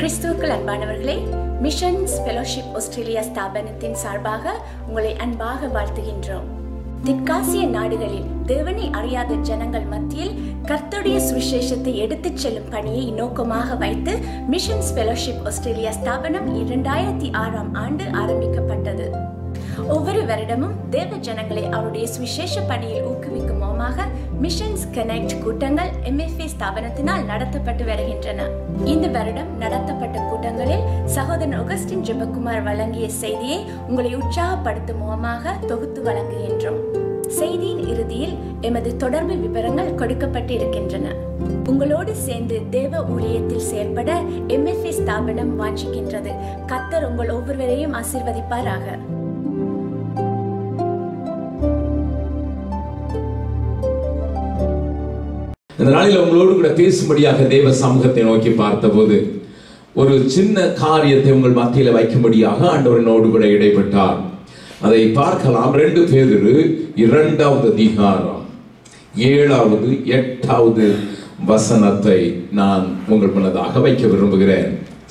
கிறிஸ்துவுக்குள் அன்பானவர்களே, missions fellowship Australia ஸ்தாபனத்தின் சார்பாக உங்களை அன்பாக வாழ்த்துகின்றோம். தெற்காசிய நாடுகளில் தேவனை அறியாத ஜனங்கள் மத்தியில் கர்த்தருடைய சுவிசேஷத்தை எடுத்துச் செல்லும் பணியை நோக்கமாக வைத்து மிஷன்ஸ் ஃபெலோஷிப் ஆஸ்திரேலியா ஸ்தாபனம் 2006ஆம் ஆண்டு ஆரம்பிக்கப்பட்டது. ஒவ்வொரு வருடமும் தேவ ஜனங்களை அவருடைய சுவிசேஷ பணியில் ஊக்குவிக்கும் முகமாக மிஷன்ஸ் கனெக்ட் கூட்டங்கள் MFA ஸ்தாபனத்தினால் நடத்தப்பட்டு வருகின்றன. இந்த வருடம் நடத்தப்பட்ட கூட்டங்களில் சகோதரன் அகஸ்டின் ஜெபக்குமார் வழங்கிய செய்தியை உங்களை உற்சாகப்படுத்தும் முகமாக தொகுத்து வழங்குகின்றோம். செய்தியின் இறுதியில் எமது தொடர்பு விவரங்கள் கொடுக்கப்பட்டு இருக்கின்றன. உங்களோடு சேர்ந்து தேவ ஊழியத்தில் செயல்பட MFA ஸ்தாபனம் வாஞ்சிக்கின்றது. கர்த்தர் உங்கள் ஒவ்வொருவரையும் ஆசீர்வதிப்பாராக. இந்த நாளில் உங்களோடு கூட பேசும்படியாக தேவ சமூகத்தை நோக்கி பார்த்தபோது ஒரு சின்ன காரியத்தை உங்கள் மத்தியில் வைக்கும்படியாக ஆண்டவர் என்னோடு கூட இடைப்பட்டார். அதை பார்க்கலாம். 2 பேதுரு 2வது அதிகாரம் 7வது 8வது வசனத்தை நான் உங்கள் முன்னதாக வைக்க விரும்புகிறேன்.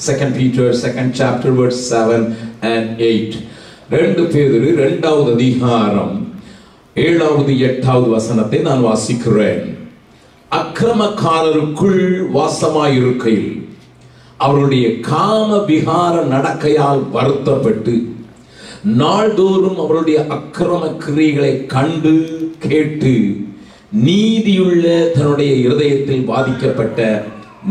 2 Peter 2nd chapter verse 7 and 8. 2 பேதுரு 2வது அதிகாரம் 7வது 8வது வசனத்தை நான் வாசிக்கிறேன். அக்கிரமக்காரருக்குள் வாசமாயிருக்கையில் அவருடைய காம விகார நடக்கையால் வருத்தப்பட்டு நாள்தோறும் அவருடைய அக்கிரம கிரியைகளை கண்டு கேட்டு நீதியுள்ள தன்னுடைய இருதயத்தில் பாதிக்கப்பட்ட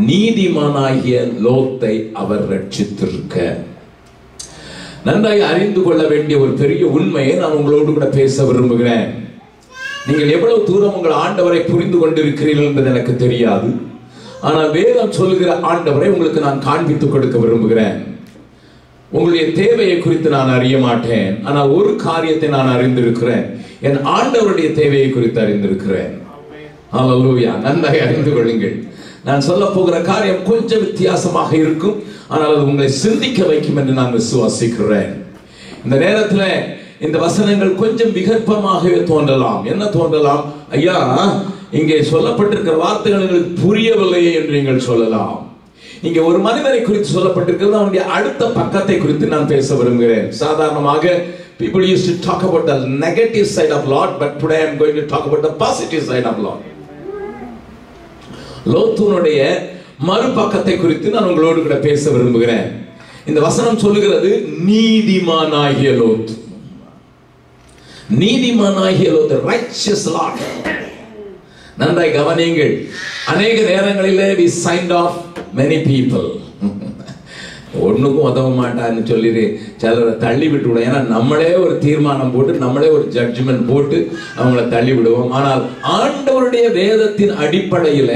நீதிமானாகிய லோத்தை அவர் ரட்சித்திருக்க. நன்றாக அறிந்து கொள்ள வேண்டிய ஒரு பெரிய உண்மையை நான் உங்களோடு கூட பேச விரும்புகிறேன். நீங்கள் எவ்வளவு தூரம் உங்கள் ஆண்டவரை புரிந்து கொண்டிருக்கிறீர்கள் என்பது எனக்கு தெரியாது. ஆனால் வேதம் சொல்லுகிற ஆண்டவரை உங்களுக்கு நான் காண்பித்துக் கொடுக்க விரும்புகிறேன். உங்களுடைய தேவையை குறித்து நான் அறிய மாட்டேன். ஆனால் ஒரு காரியத்தை நான் அறிந்திருக்கிறேன். என் ஆண்டவருடைய தேவையை குறித்து அறிந்திருக்கிறேன். ஹல்லேலூயா. நன்றாக அறிந்து கொள்ளுங்கள். நான் சொல்ல போகிற காரியம் கொஞ்சம் வித்தியாசமாக இருக்கும். ஆனால் அது உங்களை சிந்திக்க வைக்கும் என்று நான் விசுவாசிக்கிறேன். இந்த நேரத்தில் இந்த வசனங்கள் கொஞ்சம் விகற்பமாகவே தோன்றலாம். என்ன தோன்றலாம்? ஐயா, இங்கே சொல்லப்பட்டிருக்கிற வார்த்தைகள் எங்களுக்கு புரியவில்லையே என்று நீங்கள் சொல்லலாம். இங்கே ஒரு மனிதரை குறித்து சொல்லப்பட்டிருக்கிறது. அவனுடைய அடுத்த பக்கத்தை குறித்து நான் பேச விரும்புகிறேன். சாதாரணமாக people used to talk about the negative side of Lot, but today I am going to talk about the positive side of Lot. லோத்துனுடைய மறுபக்கத்தை குறித்து நான் உங்களோடு கூட பேச விரும்புகிறேன். இந்த வசனம் சொல்லுகிறது நீதிமானாகிய லோத். நீதிமானாகிய Lot, righteous Lot. நன்றாய் கவனியுங்கள். அநேக நேரங்களிலே we signed off many people. ஒண்ணுக்கும் உதவ மாட்டான்னு சொல்லிடு சிலரை தள்ளி விட்டு விடுவோம். ஏன்னா நம்மளே ஒரு தீர்மானம் போட்டு நம்மளே ஒரு ஜட்ஜ்மெண்ட் போட்டு அவங்கள தள்ளி விடுவோம். ஆனால் ஆண்டவருடைய வேதத்தின் அடிப்படையில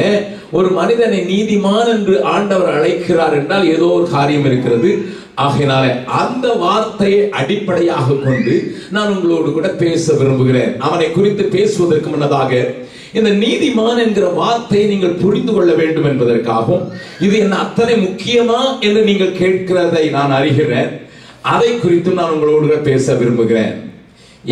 ஒரு மனிதனை நீதிமான் என்று ஆண்டவர் அழைக்கிறார் என்றால் ஏதோ ஒரு காரியம் இருக்கிறது. ஆகையினால அந்த வார்த்தையை அடிப்படையாக கொண்டு நான் உங்களோடு கூட பேச விரும்புகிறேன். அவனை குறித்து பேசுவதற்கு முன்னதாக இந்த நீதிமான் என்கிற வார்த்தையை நீங்கள் புரிந்து கொள்ள வேண்டும் என்பதற்காகவும் இது என்ன அத்தனை முக்கியமா என்று நீங்கள் கேட்கிறதை நான் அறிகிறேன். அதை குறித்து நான் உங்களோடு பேச விரும்புகிறேன்.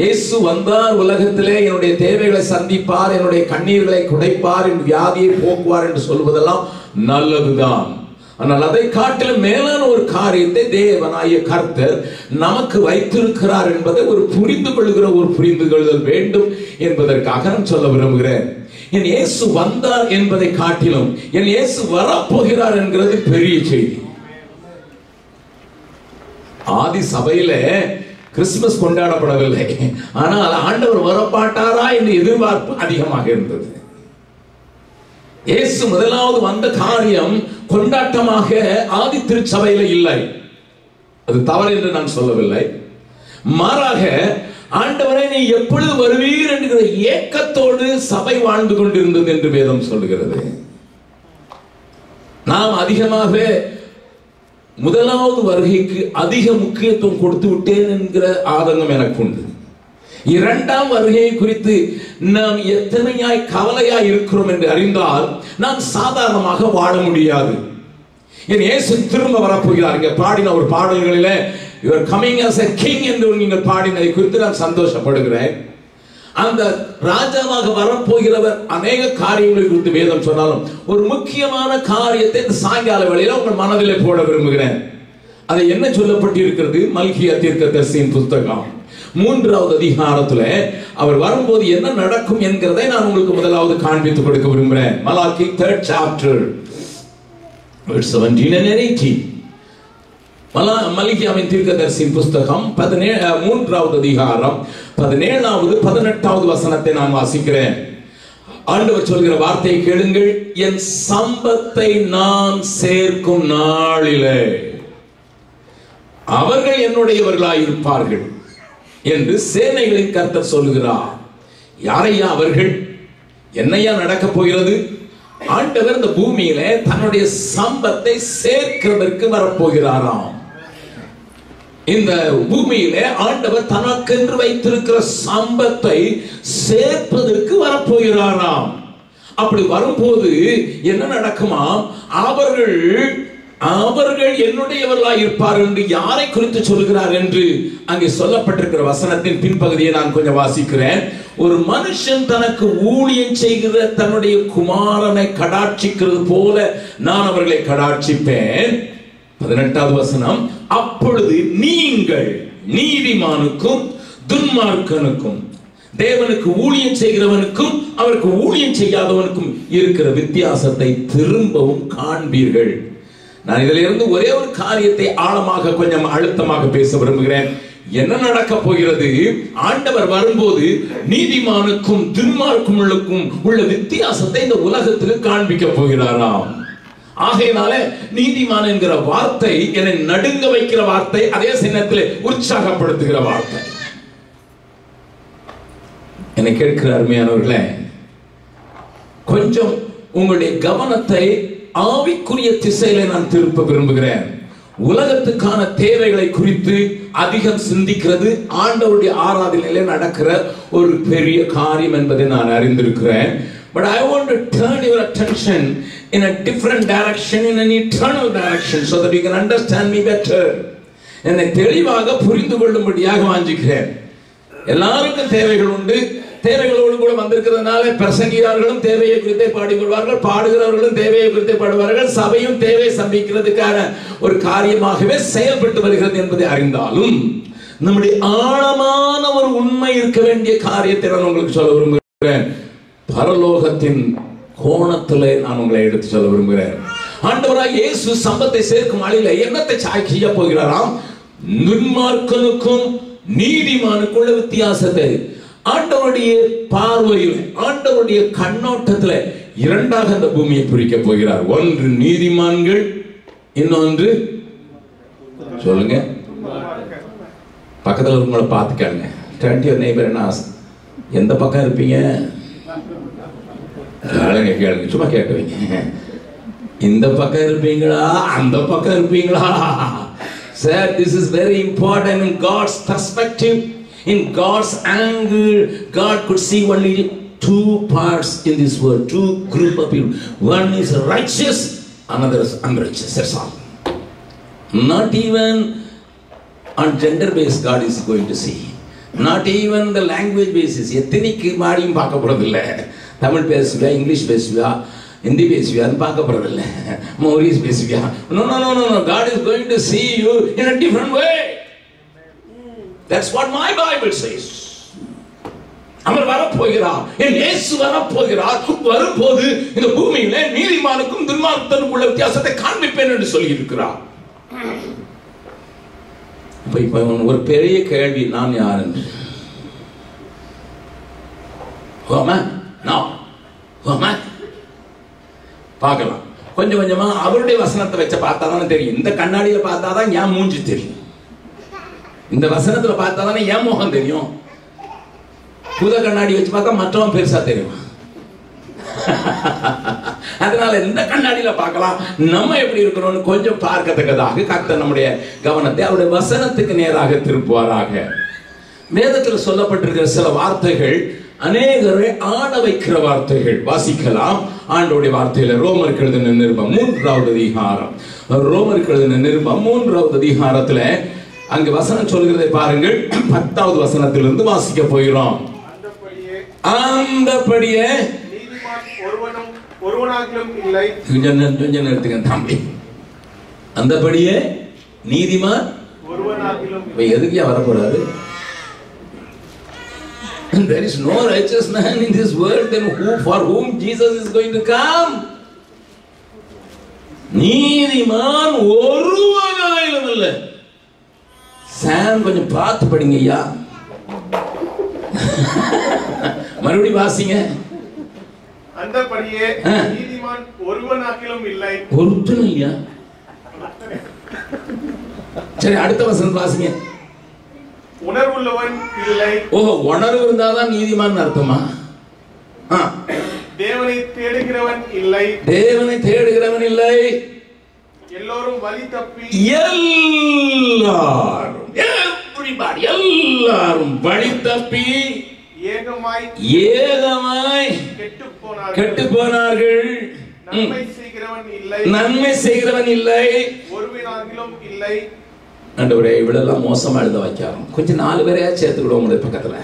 இயேசு வந்தார், உலகத்திலே என்னுடைய தேவைகளை சந்திப்பார், என்னுடைய கண்ணீர்களை குடைப்பார், என் வியாதியை போக்குவார் என்று சொல்வதெல்லாம் நல்லதுதான். ஆனால் அதை காட்டிலும் மேலான ஒரு காரியத்தை தேவனாகிய கர்த்தர் நமக்கு வைத்திருக்கிறார் என்பதை ஒரு புரிந்து கொள்கிற ஒரு புரிந்து கொள்ளுதல் வேண்டும் என்பதற்காக நான் சொல்ல விரும்புகிறேன். என் இயேசு வந்தார் என்பதை காட்டிலும் என் இயேசு வரப்போகிறார் என்கிறது பெரிய செய்தி. ஆதி சபையில கிறிஸ்துமஸ் கொண்டாடப்படவில்லை. ஆனால் ஆண்டவர் வரப்பாட்டாரா என்று எதிர்பார்ப்பு அதிகமாக இருந்தது. இயேசு முதலாவது வந்த காரியம் கொண்டாட்டமாக ஆதி திருச்சபையில இல்லை. அது தவறு என்று நான் சொல்லவில்லை. மாறாக ஆண்டவரை நீ எப்பொழுது வருவீர் என்கிற ஏக்கத்தோடு சபை வாழ்ந்து கொண்டிருந்தது என்று வேதம் சொல்லுகிறது. நாம் அதிகமாக முதலாவது வருகைக்கு அதிக முக்கியத்துவம் கொடுத்து விட்டேன் என்கிற ஆதங்கம் எனக்கு உண்டு. இரண்டாம் வருகையை குறித்து நாம் எத்தனையாய் கவலையாய் இருக்கிறோம் என்று அறிந்தால் நாம் சாதாரணமாக வாழ முடியாது. என் இயேசு திரும்ப வரப்போகிறார். இங்க பாடின ஒரு பாடல்களிலே you are coming as a king என்று நீங்கள் பாடினதை குறித்து நான் சந்தோஷப்படுகிறேன். அந்த ராஜாவாக வரப்போகிறவர் அநேக காரியங்களை குறித்து வேதம் சொன்னாலும் ஒரு முக்கியமான காரியத்தை இந்த சாயங்கால வேளையில உங்கள் மனதிலே போட விரும்புகிறேன். அதை என்ன சொல்லப்பட்டு இருக்கிறது? மல்கியா தீர்க்கதரிசியின் புத்தகம் 3வது அதிகாரத்துல அவர் வரும்போது என்ன நடக்கும் என்கிறதை நான் உங்களுக்கு முதலாவது காண்பித்து கொடுக்க விரும்புகிறேன். Malachi 3rd chapter verse 17 and 18. மல்கியாவின் தீர்க்கதரிசியின் புஸ்தகம் 3வது அதிகாரம் 17வது 18வது வசனத்தை நான் வாசிக்கிறேன். ஆண்டவர் சொல்கிற வார்த்தையை கேளுங்கள். என் சம்பத்தை நான் சேர்க்கும் நாளிலே அவர்கள் என்னுடையவர்களாயிருப்பார்கள் என்று சேனைகளின் கர்த்தர் சொல்லுகிறார். யாரையா அவர்கள்? என்னையா நடக்க போகிறது? ஆண்டவர் இந்த பூமியில தன்னுடைய சம்பத்தை சேர்க்கிறதற்கு வரப்போகிறாராம். இந்த பூமியில ஆண்டவர் தனக்கென்று வைத்திருக்கிற சம்பத்தை சேர்ப்பதற்கு வரப்போகிறாராம். அப்படி வரும்போது என்ன நடக்குமாம்? அவர்கள் என்னுடையவர்களாய் இருப்பார் என்று யாரை குறித்து சொல்கிறார் என்று அங்கே சொல்லப்பட்டிருக்கிற வசனத்தின் பின்பகுதியை நான் கொஞ்சம் வாசிக்கிறேன். ஒரு மனுஷன் தனக்கு ஊழியம் செய்கிற தன்னுடைய குமாரனை கடாட்சிக்கிறது போல நான் அவர்களை கடாட்சிப்பேன். 18வது வசனம். அப்பொழுது நீங்கள் நீதிமானுக்கும் துன்மார்க்கனுக்கும், தேவனுக்கு ஊழியம் செய்கிறவனுக்கும் அவருக்கு ஊழியம் செய்யாதவனுக்கும் இருக்கிற வித்தியாசத்தை திரும்பவும் காண்பீர்கள். நான் இதிலிருந்து ஒரே ஒரு காரியத்தை ஆழமாக கொஞ்சம் அழுத்தமாக பேச விரும்புகிறேன். என்ன நடக்க போகிறது? ஆண்டவர் வரும்போது நீதிமானுக்கும் துன்மார்க்கனுக்கும் உள்ள வித்தியாசத்தை இந்த உலகத்தில் காண்பிக்க போகிறாராம். ஆகையினால நீதிமான் என்கிற வார்த்தை என்னை நடுங்க வைக்கிற வார்த்தை, அதே சமயத்தில் உற்சாகப்படுத்துகிற வார்த்தை. என்னை கேட்கிற அருமையானவர்களே, கொஞ்சம் உங்களுடைய கவனத்தை ஆவிக்குரிய திசையில நான் திருப்ப விரும்புகிறேன். உலகத்துக்கான தேவைகளை குறித்து அதிகம் சிந்திக்கிறது ஆண்டவருடைய ஆராதனையிலே நடக்கிற ஒரு பெரிய காரியம் என்பதை நான் அறிந்திருக்கிறேன். But I want to turn your attention in a different direction, in an eternal direction, so that you can understand me better. என்னை தெளிவாக புரிந்து கொள்ளும்படியாக வாஞ்சிக்கிறேன். எல்லாருக்கும் தேவைகள் உண்டு. தேவைகளோடு கூட வந்திருக்கிறதுனால பிரசங்கியார்களும் தேவையை குறித்தே பாடிக்கொள்வார்கள், பாடுகிறவர்களும் தேவையை குறித்தே பாடுவார்கள். சபையும் தேவை சந்திக்கிறதுக்கான ஒரு காரியமாகவே செயல்பட்டு வருகிறது என்பதை அறிந்தாலும் நம்முடைய ஆழமான ஒரு உண்மை இருக்க வேண்டிய காரியத்தை நான் உங்களுக்கு சொல்ல விரும்புகிறேன். பரலோகத்தின் கோணத்திலே நான் உங்களை எடுத்து சொல்ல விரும்புகிறேன். ஆண்டவராய் இயேசு சம்பத்தை சேர்க்கும் ஆளில என்னத்தை செய்ய போகிறாராம்? துன்மார்க்கனுக்கும் நீதிமானுக்குள்ள வித்தியாசத்தை ஆண்டவருடைய பார்வையில், ஆண்டவருடைய கண்ணோட்டத்தில் இரண்டாக அந்த பூமியை பிரிக்க போகிறார். ஒன்று நீதிமான்கள், இன்னொன்று சொல்லுங்க, பக்கத்தில் உங்களை பார்த்துக்காங்க. Turn to your neighbor and ask, எந்த பக்கம் இருப்பீங்க? கேளுங்க, சும்மா கேட்குவீங்க. இந்த பக்கம் இருப்பீங்களா, அந்த பக்கம் இருப்பீங்களா? Sir, this is very important in God's perspective. In God's angle, God could see only two parts in this world, two group of people. One is righteous, another is unrighteous. That's all. Not even on gender based God is going to see. Not even the language basis. எத்தனைக்கு மாடியும் பார்க்க போறதில்லை. Tamil பேசுவியா, English பேசுவியா, Hindi பேசுவியான்னு பார்க்க போறதில்லை, Morris பேசுவியா. No. God is going to see you in a different way. That's what my Bible says. அவர் வரப்போகிறார், என் இயேசு வரப்போகிறார். வரும்போது இந்த பூமியில நீதிமானுக்கும் துன்மார்க்கனுக்கும் உள்ள வித்தியாசத்தை காண்பிப்பேன் என்று சொல்லி இருக்கிறார். இப்ப ஒரு பெரிய கேள்வி, நான் யார் என்று பார்க்கலாம். கொஞ்சம் கொஞ்சமா அவருடைய வசனத்தை வச்ச பார்த்தாதான் தெரியும். இந்த கண்ணாடியில பார்த்தாதான் என் மூஞ்சி தெரியும், இந்த வசனத்துல பார்த்தாதானே என் முகம் தெரியும். புத கண்ணாடி வச்சு பார்த்தா மற்றவன் பெருசா தெரியும். அதனால இந்த கண்ணாடியில பார்க்கலாம் நம்ம எப்படி இருக்கிறோம்னு கொஞ்சம் பார்க்கத்தக்கதாக கர்த்தர் நம்முடைய கவனத்தை அவருடைய வசனத்துக்கு நேராக திருப்புவாராக. வேதத்தில் சொல்லப்பட்டிருக்கிற சில வார்த்தைகள் அநேகரை ஆட வைக்கிற வார்த்தைகள். வாசிக்கலாம் ஆண்டவருடைய வார்த்தையில ரோமருக்கு எழுதின நிருபம் 3வது அதிகாரம். ரோமருக்கு எழுதின நிருபம் 3வது அதிகாரத்துல அங்கு வசனம் சொல்கிறதை பாருங்கள். 10வது வசனத்திலிருந்து வாசிக்க போகிறோம். அந்தபடியே நீதிமான் ஒருவனாகிலும் இல்லை. கொஞ்சம் நிறுத்துங்க தம்பி. அந்தபடியே நீதிமான் ஒருவனாகிலும் எதுக்கு வர போறாரு? There is no righteous man in this world, then for whom Jesus is going to come? நீதிமான் ஒருவனாயிலும் இல்லை. சாம் கொஞ்சம் பார்த்து படிங்க ஐயா. மறுபடியும் வாசிங்க. அந்தபடியே நீதிமான் ஒருவனாகிலும் இல்லை. ஒருத்தனும் இல்லையா? சரி, அடுத்த வசனம் வாசிங்க. உணர்வுள்ளவன் இல்லை. ஓஹோ, உணர்வு இருந்தாதான் நீதிமான் அர்த்தமா? தேவனை தேடுகிறவன் இல்லை. தேவனை தேடுகிறவன் இல்லை. எல்லோரும் வழி தப்பி எல்லாரும் வழி தப்பி ஏகமாய் கெட்டுப் போனார்கள். நன்மை செய்கிறவன் இல்லை. ஒருவனாகிலும் இல்லை. ஆண்டவரே, இவ்வளவு மோசமா எழுத வைக்காம கொஞ்சம் 4 பேரையா சேர்த்துக்கிடுவோம் உங்களுடைய பக்கத்துல.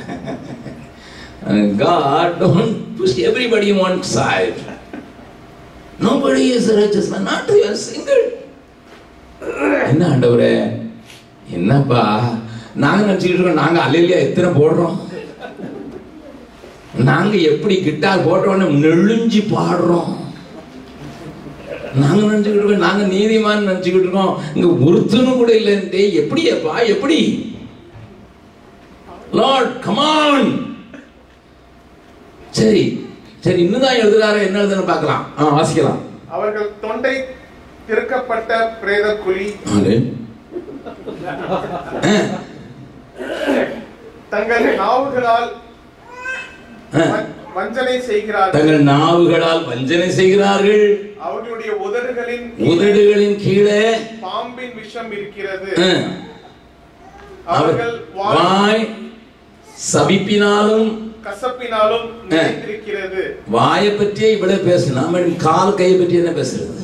God don't push everybody on one side. Nobody is a righteous man, not even single. என்ன ஆண்டவரே, என்னப்பா நாங்க நினைச்சுக்கிட்டு இருக்கோம், நாங்க அல்லேலூயா எத்தனை போடுறோம், நாங்க எப்படி கிட்டார் போட்டோன்னு நெழுஞ்சி பாடுறோம், நாங்க நினைச்சுக்கிட்டு இருக்கோம், நாங்க நீதிமான் நினைச்சுக்கிட்டு இருக்கோம், இங்க ஒருத்தனும் கூட இல்லைன்ட்டு எப்படியப்பா எப்படி? Lord come on. சரி சரி, இன்னும் எழுதுறாரு, என்ன எழுதுன்னு பார்க்கலாம். வாசிக்கலாம். அவர்கள் தொண்டை திறக்கப்பட்ட பிரேத குழி, தங்கள் நாவுகளால் வஞ்சனை செய்கிறார்கள். தங்கள் நாவுகளால் வஞ்சனை செய்கிறார்கள். அவர்களுடைய உதடுகளின் கீழே பாம்பின் விஷம் இருக்கிறது. அவர்கள் வாய் சபிப்பினாலும் கசப்பினாலும் நிறைந்திருக்கிறது. வாயை பற்றியே இவ்வளவு பேசணும், கால் கையை பற்றி என்ன பேசுறது?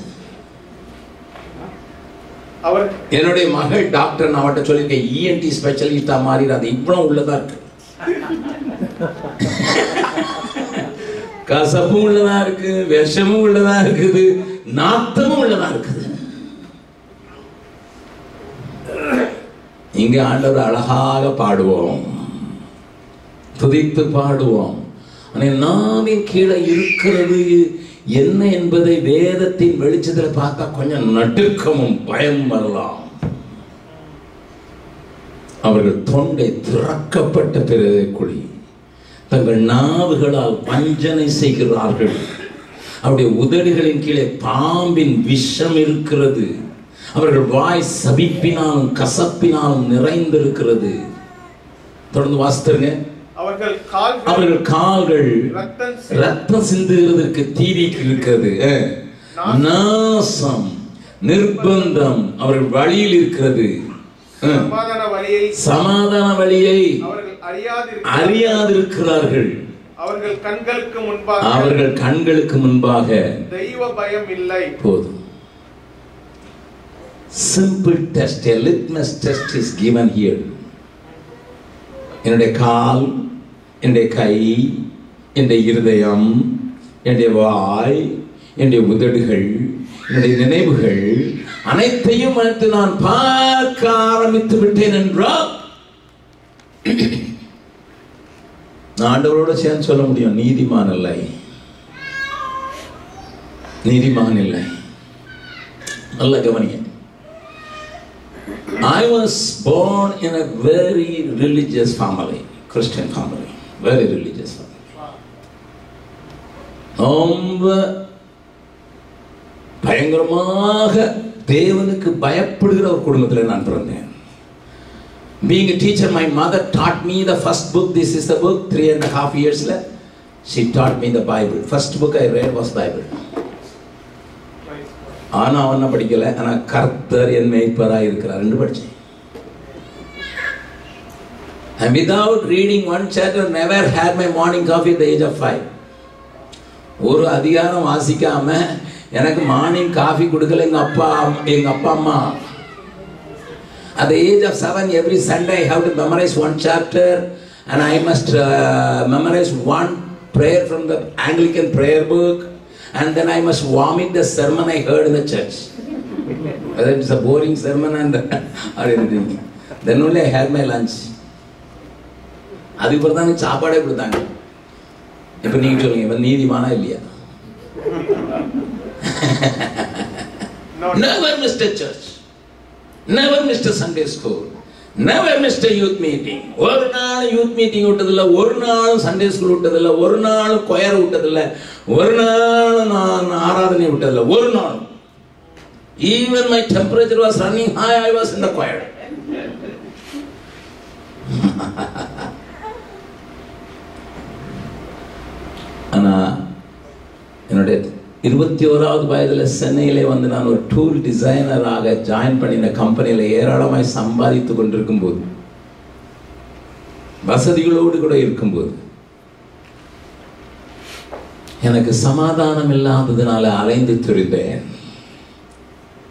என்னுடைய மகள் டாக்டர், நான் அவட்ட சொல்லியிருக்கேன், இஎன்டி ஸ்பெஷலிஸ்டா மாறி அது இவ்வளவு உள்ளதா இருக்கு. கசப்பும் உள்ளதா இருக்கு, விஷமும் உள்ளதா இருக்குது, நாத்தமும் உள்ளதா இருக்குது. இங்க ஆண்டவர் அழகாக பாடுவோம், துதித்து பாடுவோம். நாவின் கீழே இருக்கிறது என்ன என்பதை வேதத்தின் வெளிச்சத்தில் பார்த்தா கொஞ்சம் நடுக்கமும் பயம் வரலாம். அவர்கள் தொண்டை திறக்கப்பட்ட பிறகு குழி, தங்கள் நாவுகளால் வஞ்சனை செய்கிறார்கள். அவருடைய உதடுகளின் கீழே பாம்பின் விஷம் இருக்கிறது. அவர்கள் வாய் சபிப்பினாலும் கசப்பினாலும் நிறைந்திருக்கிறது. தொடர்ந்து வாசித்துருங்க. அவர்கள் கால்கள் ரத்தம் சிந்துகிறதற்கு தீவிக்கு இருக்கிறது. நாசம் நிர்பந்தம் அவர்கள் வழியில் இருக்கிறது. சமாதான வழியை அறியாதிருக்கிறார்கள். அவர்கள் கண்களுக்கு முன்பாக தெய்வ பயம் இல்லை. போதும். Simple test, a litmus test is given here. என்னுடைய கால், என்னுடைய கை, என்னுடைய இருதயம், என்னுடைய வாய், என்னுடைய உதடுகள், என்னுடைய நினைவுகள் அனைத்தையும் நான் பார்க்க ஆரம்பித்து விட்டேன் என்றால் நான் ஆண்டவரோட சேர்ந்து சொல்ல முடியும், நீதிமான் இல்லை, நீதிமான் இல்லை. நல்ல கவனிங்க. I was born in a very religious family, Christian family, very religious family. ரொம்ப பயங்கரமாக தேவனுக்கு பயப்படுகிற ஒரு குடும்பத்தில் நான் பிறந்தேன். Being a teacher, my mother taught me the first book. This is the book, 3.5 years later. She taught me the Bible. First book I read was Bible. ஆனா அவன படிக்கல, ஆனா கர்த்தர் என் மேய்ப்பராய் இருக்கிறார் என்று படிச்சேன். And without reading one chapter, never had my morning coffee at the age of 5. ஒரு அதிகாரம் வாசிக்காம எனக்கு மார்னிங் காஃபி கொடுக்கல எங்க அப்பா அம்மா. At the age of 7, every Sunday I have to memorize one chapter, and I must memorize 1 prayer from the Anglican prayer book, and then I must vomit the sermon I heard in the church. Whether it's a boring sermon and or anything. Then only I had my lunch. அதுக்கு பிறகு தான் சாப்பாடே கொடுத்தாங்க. இப்போ நீங்கள் சொல்லுங்க, இவன் நீதிமானா இல்லையா? Never missed a church. Never missed a Sunday school. Never missed a youth meeting. ஒரு நாள் யூத் மீட்டிங் விட்டதில்லை, ஒரு நாள் சண்டே ஸ்கூல் விட்டதில்லை, ஒரு நாள் கொயர் விட்டதில்லை, ஒரு நாள் நான் ஆராதனை விட்டதில்லை, ஒரு நாள். Even my temperature was running high, I was in the choir. ஆனா என்னுடைய 21வது வயதுல சென்னையிலே வந்து நான் ஒரு டூல் டிசைனராக ஜாயின் பண்ணின கம்பெனியில ஏராளமாய் சம்பாதித்து கொண்டிருக்கும் போது, வசதிகளோடு கூட இருக்கும்போது, எனக்கு சமாதானம் இல்லாததுனால அலைந்து திரிந்தேன்.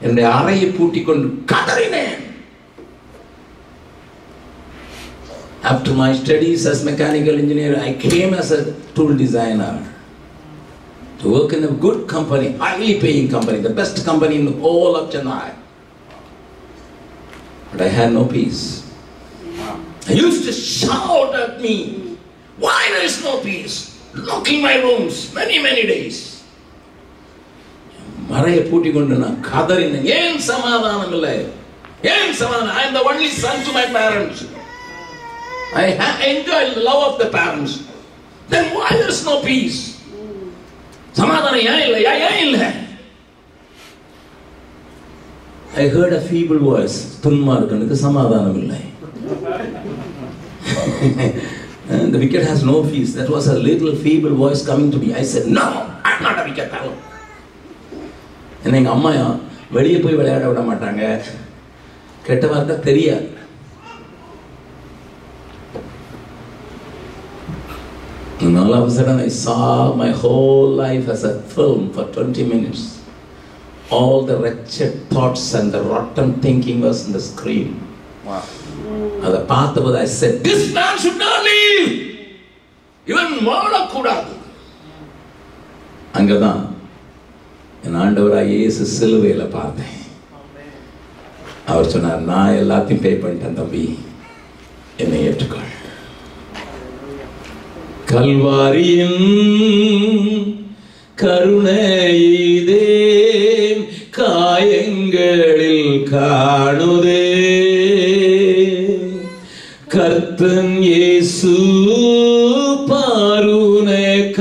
என்னுடைய அறையை பூட்டி கொண்டு கதறினேன். After my studies as mechanical engineer, I came as a tool designer to work in a good company, highly paying company, the best company in the whole of Chennai. But I had no peace. I used to shout at me, why there is no peace? Locking my rooms many days. மறையை பூட்டி கொண்டு நான் கதறினேன். ஏன் சமாதானம் இல்லை? ஏன் சமாதானம்? I am the only son to my parents. I enjoy the love of the parents. Then why there is no peace? சமாதானம் ஏன் இல்லை? ஏன் இல்லை? I heard a feeble voice. துன்மார்க்கனுக்கு சமாதானம் இல்லை. The wicked has no peace. That was a little feeble voice coming to me. I said, no, I am not a wicked fellow. என்ன எங்கள் அம்மா வெளியே போய் விளையாட விட மாட்டாங்க, கெட்ட வார்த்தை தெரியாது. And all of a sudden I saw my whole life as a film for 20 minutes. All the wretched thoughts and the rotten thinking was on the screen. Wow. அதை பார்த்தபோது I said, this man should not leave. இவன் வாழக்கூடாது. அங்கதான் என் ஆண்டவராகிய இயேசு சிலுவையில பார்த்தேன். அவர் சொன்னார், நான் எல்லாத்தையும் பே பண்ணிட்டேன் தம்பி, என்னை ஏற்றுக்கொள். கல்வாரியின் கருணையிதே காயங்களில் காணுதே, கர்த்தன் இயேசு பாருனக்காய்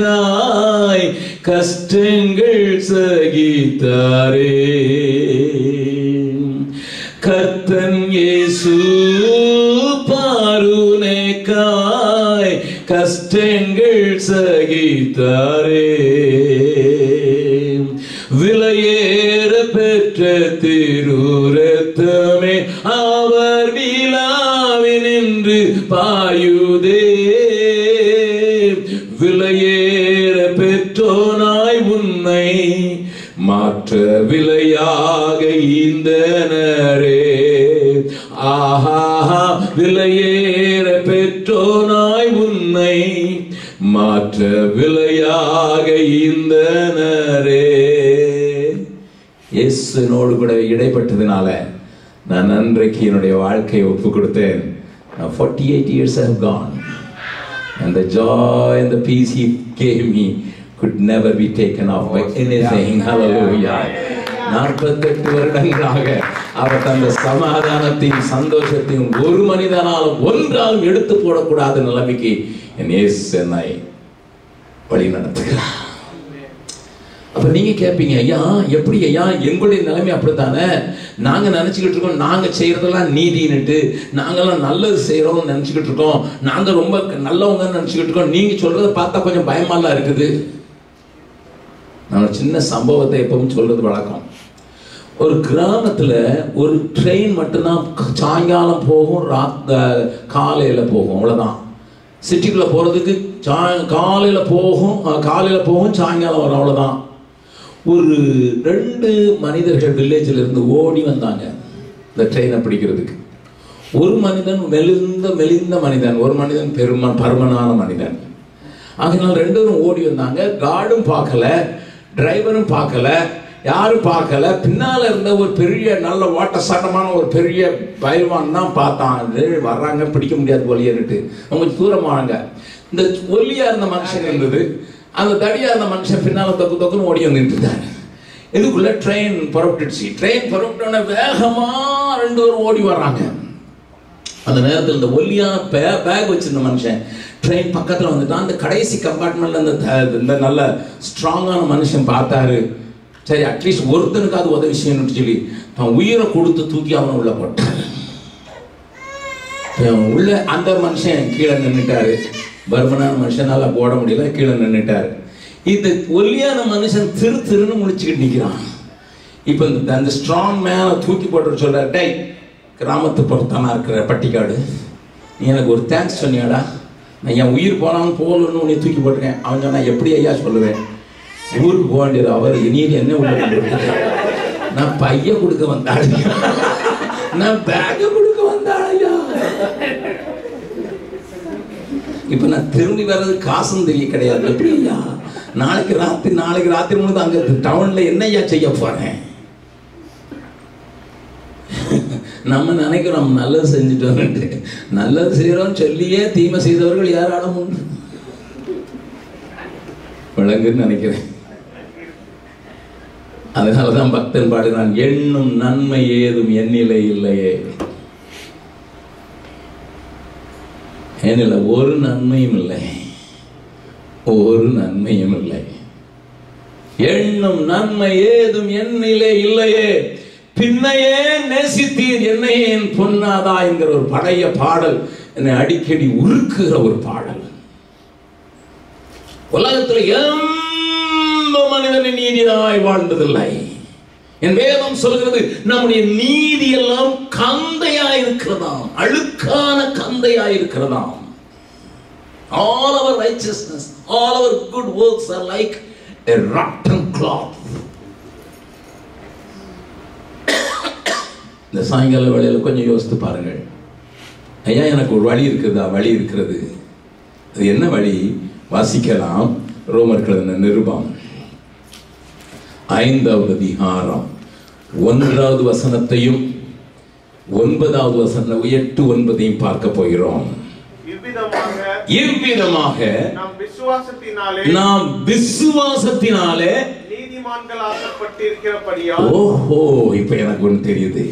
கஷ்டங்கள் சகித்தாரே, கர்த்தன் இயேசு பாருனக்காய் கஷ்டங்கள் சகித்தாரே, விலையேற பெற்ற திருரத்தமே அவர் விழாவினின்று பாயுதே, விலையேற பெற்றோனாய் உன்னை மாற்ற விலையாக ஈந்தனரே, ஆஹா விலையேற பெற்றோனாய் உன்னை மாற்ற விலையாக ஈந்தனரே. இயேசுவோடு கூட இடைப்பட்டதுனால நான் அன்றைக்கு என்னுடைய வாழ்க்கையை ஒப்பு கொடுத்தேன். 48 years have gone and the joy and the peace he gave me could never be taken off by anything. Hallelujah. 48 வருடங்களாக அவர் தந்த சமாதானத்தையும் சந்தோஷத்தையும் ஒரு மனிதனாலும் ஒன்றாலும் எடுத்து போடக்கூடாத நிலைமைக்கு என் இயேசு என்னை வழி நடத்துகிறார். அப்ப நீங்க கேட்பீங்க, ஐயா எப்படி ஐயா, எங்களுடைய நிலைமை அப்படித்தானே, நாங்க நினைச்சுக்கிட்டு இருக்கோம் நாங்க செய்யறதெல்லாம் நீதின்னுட்டு, நாங்கெல்லாம் நல்லது செய்யறோம்னு நினைச்சுக்கிட்டு இருக்கோம், நாங்க ரொம்ப நல்லவங்கன்னு நினைச்சுக்கிட்டு இருக்கோம், நீங்க சொல்றதை பார்த்தா கொஞ்சம் பயமாலாம் இருக்குது. நான் சின்ன சம்பவத்தை எப்பவும் சொல்றது வழக்கம். ஒரு கிராமத்துல ஒரு ட்ரெயின் மட்டும்தான் சாயங்காலம் போகும், காலையில போகும், அவ்வளவுதான். சிட்டிக்குள்ள போறதுக்கு காலையில போகும் சாயங்காலம் வரும், அவ்வளவுதான். ஒரு 2 மனிதர்கள் வில்லேஜில் இருந்து ஓடி வந்தாங்க இந்த ட்ரெயினை பிடிக்கிறதுக்கு. ஒரு மனிதன் மெலிந்த மனிதன், ஒரு மனிதன் பருமனான மனிதன். அதனால ரெண்டு பேரும் ஓடி வந்தாங்க. கார்டும் பார்க்கல, டிரைவரும் பார்க்கல, யாரும் பார்க்கல. பின்னால இருந்த ஒரு பெரிய நல்ல வாட்ட சாட்டமான ஒரு பெரிய பயில்வான் தான் பார்த்தான். வர்றாங்க, பிடிக்க முடியாது ஒல்லியன்னுட்டு அவங்க தூரமானாங்க. இந்த ஒல்லியா இருந்த மனுஷன் இருந்தது, அந்த தடியா இருந்த மனுஷன் பின்னால தொக்கு தொக்குன்னு ஓடி வந்துட்டு இருந்தாரு. இதுக்குள்ள ட்ரெயின் புறப்பட்டுச்சு. ட்ரெயின் புறப்பட்டோட வேகமா ரெண்டு பேரும் ஓடி வர்றாங்க. அந்த நேரத்தில் இந்த ஒல்லியா பேக் வச்சிருந்த மனுஷன் ட்ரெயின் பக்கத்துல வந்துட்டான். அந்த கடைசி கம்பார்ட்மெண்ட்ல இந்த நல்ல ஸ்ட்ராங்கான மனுஷன் பார்த்தாரு. சரி, அட்லீஸ்ட் ஒருத்தனுக்காவது உதவி செய்யணும்னு சொல்லி அவன் உயிரை கொடுத்து தூக்கி அவனை உள்ள போட்டாரு. உள்ள அந்த மனுஷன் கீழே நின்றுட்டாரு. பர்மனான மனுஷனால போட முடியல, கீழே நின்றுட்டாரு. இந்த ஒல்லியான மனுஷன் திருன்னு முடிச்சுக்கிட்டு நிற்கிறான். இப்போ அந்த ஸ்ட்ராங் மேனை தூக்கி போட்டு சொல்றாரு, டை கிராமத்து பொறுத்தானா இருக்கிற பட்டிக்காடு, நீ எனக்கு ஒரு தேங்க்ஸ் சொன்னியாடா, நான் என் உயிர் போனாலும் போகலன்னு உன்னை தூக்கி போட்டிருக்கேன். அவன் சொன்னா எப்படி ஐயா சொல்லுவேன், ஊருக்கு போக வேண்டியது அவர் இனியில் என்ன உள்ள நான் பைய கொடுக்க வந்தாள், நான் பேக கொடுக்க வந்தாளையா. இப்ப நான் திரும்பி வர்றது காசும் தெரிய கிடையாது. எப்படி ஐயா நாளைக்கு ராத்திரி முழுது அங்க டவுன்ல என்னையா செய்ய போறேன். நம்ம நினைக்கிறோம் நம்ம நல்லது செஞ்சுட்டோம், நல்லது செய்யறோம் சொல்லியே தீமை செய்தவர்கள் யாராலும் உண்டு விளங்குன்னு நினைக்கிறேன். அதனாலதான் பக்தன் பாடினான், எண்ணும் நன்மை ஏதும் என்னிலே இல்லையே. என்னில ஒரு நன்மையும் இல்லை, ஒரு நன்மையும் இல்லை. எண்ணும் நன்மை ஏதும் என்னிலே இல்லையே, பின்னையே நேசித்தீர் என்னை என் பொன்னாதா என்கிற ஒரு பழைய பாடல் என்னை அடிக்கடி உருக்குகிற ஒரு பாடல். உலகத்தில் எந்த மனிதனின் நீதியாய் வாழ்ந்ததில்லை. என் வேதம் சொல்கிறது நம்முடைய நீதி எல்லாம் கந்தையாயிருக்கிறதாம், அழுக்கான கந்தையாயிருக்கிறதாம். All our righteousness, all our good works are like a rotten cloth. இந்த சாயங்கால வேளையில கொஞ்சம் யோசித்து பாருங்கள். ஐயா எனக்கு ஒரு வழி இருக்குதா? வழி இருக்கிறது. அது என்ன வழி? வாசிக்கலாம். ரோமர்கள் நிருபம் 5வது அதிகாரம் 1வது வசனத்தையும் 9வது வசனம் 8, 9ஐயும் பார்க்க போகிறோம். இவ்விதமாக நாம் விசுவாசத்தினாலே நீதிமான்களாக்கப்பட்டிருக்கிறபடியால். ஓஹோ, இப்ப எனக்கு ஒன்று தெரியுது.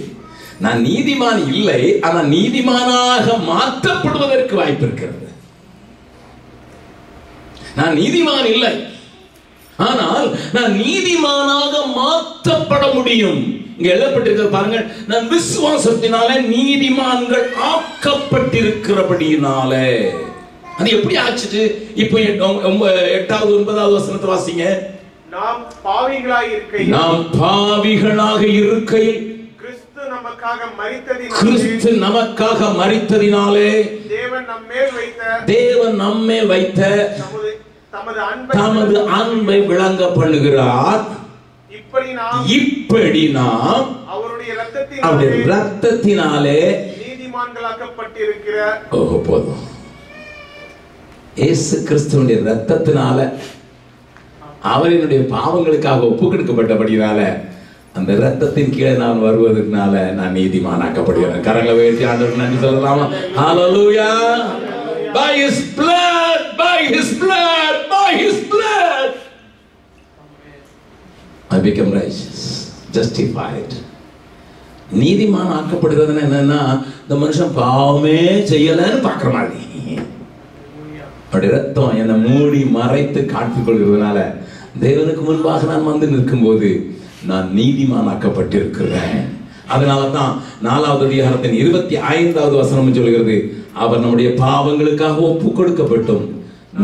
நான் நீதிமான் இல்லை, ஆனால் நீதிமானாக மாற்றப்படுவதற்கு வாய்ப்பு இருக்கிறது. நான் நீதிமான் இல்லை, ஆனால் நான் நீதிமானாக மாற்றப்பட முடியும். இங்க எழுதப்பட்டிருக்கிறது பாருங்க, நான் விசுவாசத்தினாலே நீதிமான்கள் ஆக்கப்பட்டிருக்கிறபடியினாலே. அது எப்படி ஆச்சு? இப்போ 8வது 9வது வசனத்தை வாசிங்க. நாம் பாவிகளாக இருக்கையில் கிறிஸ்து நமக்காக மரித்ததினாலே தேவன் நம்மேல் வைத்த தமது அன்பை விளங்க பண்ணுகிறார். இப்படி நாம் அவருடைய இரத்தத்தினாலே நீதிமான்களாக்கப்பட்டிருக்கிற. ஓஹோ, போதும். இயேசு கிறிஸ்துவினுடைய இரத்தத்தினால அவரினுடைய பாவங்களுக்காக ஒப்புக்கொடுக்கப்பட்டபடினால அந்த இரத்தத்தின் கீழே நான் வருவதனால நான் நீதிமானாக்கப்படுகிறேன். கரங்களை உயர்த்தி ஆண்டவருக்கு நன்றி சொல்லலாமா? ஹல்லேலூயா. By his blood, by his blood, by his blood I become righteous, justified. நீதிமான் ஆக்கப்படுகிறது என்னன்னா, இந்த மனுஷன் பாவமே செய்யலன்னு பார்க்கிற மாதிரி அப்படி ரத்தம் என்னை மூடி மறைத்து காட்டிக் கொள்கிறதுனால தேவனுக்கு முன்பாக நான் வந்து நிற்கும் போது நான் நீதிமான் ஆக்கப்பட்டிருக்கிறேன். அதனாலதான் 4வது அதிகாரத்தின் 25வது வசனம் சொல்கிறது, அவர் நம்முடைய பாவங்களுக்காக ஒப்பு கொடுக்கப்பட்டும்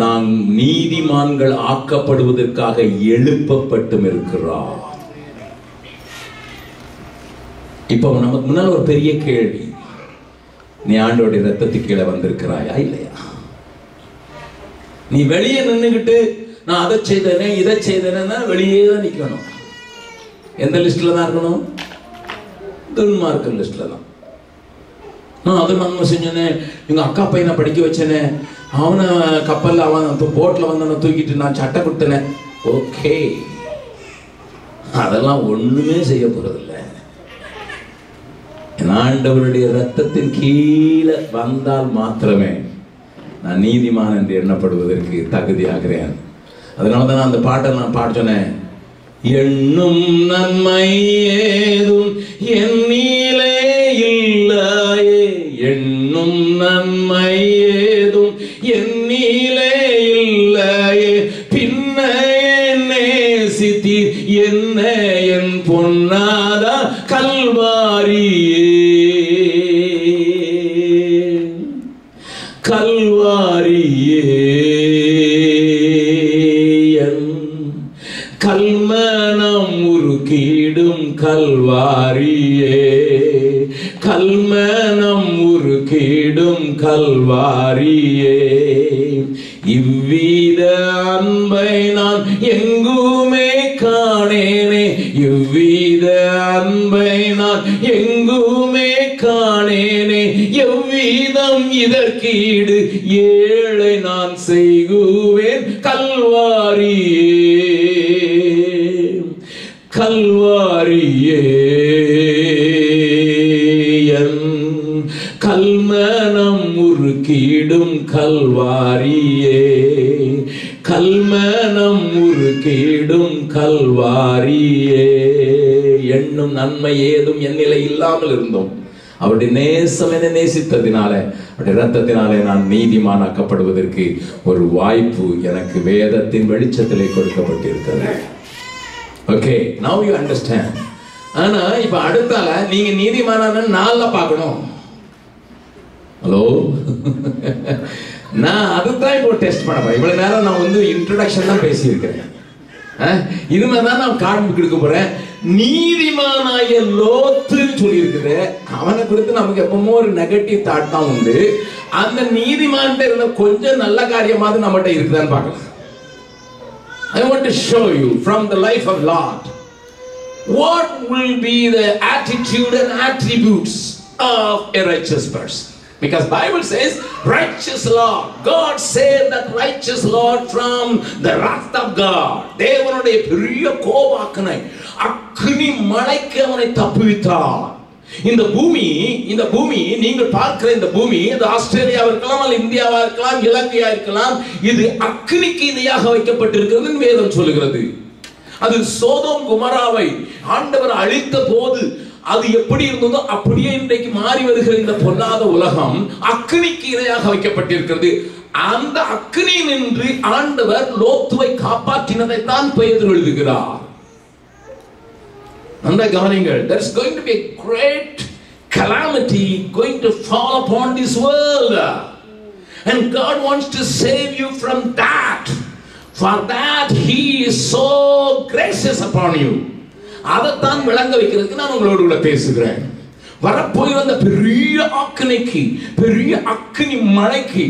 நாம் நீதிமான்கள் ஆக்கப்படுவதற்காக எழுப்பப்பட்டும் இருக்கிறார். இப்ப நமக்கு முன்னால் ஒரு பெரிய கேள்வி, நீ ஆண்டோடைய ரத்தத்துக்கு கீழே வந்திருக்கிறாயா இல்லையா? நீ வெளியே நின்னுகிட்டு நான் அதை செய்தேனே இதை செய்தேன்னா வெளியே தான் நிக்கணும். எந்த லிஸ்ட்ல தான் இருக்கணும்? துன்மார்க்க லிஸ்ட்ல தான். நான் அது நன்மை செஞ்சேனே, எங்க அக்கா பையனை படிக்க வச்சேனே, அவனை கப்பல்ல அவன் போட்ல வந்தவனை தூக்கிட்டு நான் சட்டை கொடுத்தனேன். ஓகே, அதெல்லாம் ஒண்ணுமே செய்ய போறதில்லை. ஆண்டவருடைய ரத்தத்தின் கீழே வந்தால் மாத்திரமே நான் நீதிமான் என்று எண்ணப்படுவதற்கு தகுதியாகிறேன். அதனாலதான் நான் அந்த பாட்டை நான் பாட சொன்னேன். எண்ணும் நன்மை ஏதும் என்னிலே இல்லையே, எண்ணும் நன்மை ஏதும் என்னிலே இல்லையே, பின்ன நேசித்தீர் என்ன என் பொன்னாதா கல்வாரியே, கல்வாரியே கல்மனம் உருக்கிடும் கல்வாரியே, கல்மனம் உருக்கிடும் கல்வாரியே, இவ்வித அன்பை நான் எங்குமே காணேனே, இவ்வித அன்பை நான் எங்குமே காணேனே, எவ்விதம் இதற்கீடு ஏழை நான் செய்குவேன் கல்வாரியே, கல்வாரியே கல்மனம் உருக்கிடும் கல்வாரியே, கல்மனம் உருக்கிடும் கல்வாரியே. எண்ணும் நன்மை ஏதும் என்னிலே இல்லாமல் இருந்தோம். அவருடைய நேசம் என்னை நேசித்ததினால, அவருடைய ரத்தத்தினாலே நான் நீதிமானாக்கப்படுவதற்கு ஒரு வாய்ப்பு எனக்கு வேதத்தின் வெளிச்சத்திலே கொடுக்கப்பட்டிருக்கிறது. Okay, now you understand. ஆனா இப்ப அடுத்தால நீங்க நீதிமானான நாள்ல பார்க்கணும். ஹலோ, நான் அதுதான் இப்போ டெஸ்ட் பண்ண போறேன். இவ்வளவு நேரம் நான் வந்து இன்ட்ரோடக்ஷன் தான் பேசியிருக்கிறேன். இதுமாதிரிதான் நான் காண்பு கொடுக்க போறேன். நீதிமானாய லோத்துன்னு சொல்லி இருக்குது. அவனை குறித்து நமக்கு எப்பவுமே ஒரு நெகட்டிவ் தாட் தான் உண்டு. அந்த நீதிமான் இருந்த கொஞ்சம் நல்ல காரியமாவது நம்மகிட்ட இருக்குதான்னு பார்க்கலாம். I want to show you from the life of Lot what will be the attitude and attributes of a righteous person. Because Bible says righteous Lord, God saved that righteous Lord from the wrath of God. தேவனுடைய பெரிய கோபாக்கனை அக்னி மழைக்கு அவனை தப்புவித்தார். இந்த பூமி நீங்கள் பார்க்கிற இந்த பூமி, இது ஆஸ்திரேலியாவா இருக்கலாம், அல்லது இந்தியாவா இருக்கலாம், இலங்கையா இருக்கலாம், இது அக்னிக்கு இணையாக வைக்கப்பட்டிருக்கிறது வேதம் சொல்லுகிறது. அது சோதோம் குமராவை ஆண்டவர் அழித்த போது அது எப்படி இருந்ததோ அப்படியே இன்றைக்கு மாறி வருகிற இந்த பொல்லாத உலகம் அக்னிக்கு இணையாக வைக்கப்பட்டிருக்கிறது. அந்த அக்னி நின்று ஆண்டவர் லோத்துவை காப்பாற்றினதை தான் பெயர் எழுதுகிறார். நன்றாக கவனிங்கள். There is going to be a great calamity going to fall upon this world, and God wants to save you from that. For that He is so gracious upon you. அதைத்தான் விளங்க வைக்கிறதுக்கு நான் உங்களோடு கூட பேசுகிறேன். வரப்போய் வந்த பெரிய அக்னிக்கு, பெரிய அக்னி மழைக்கு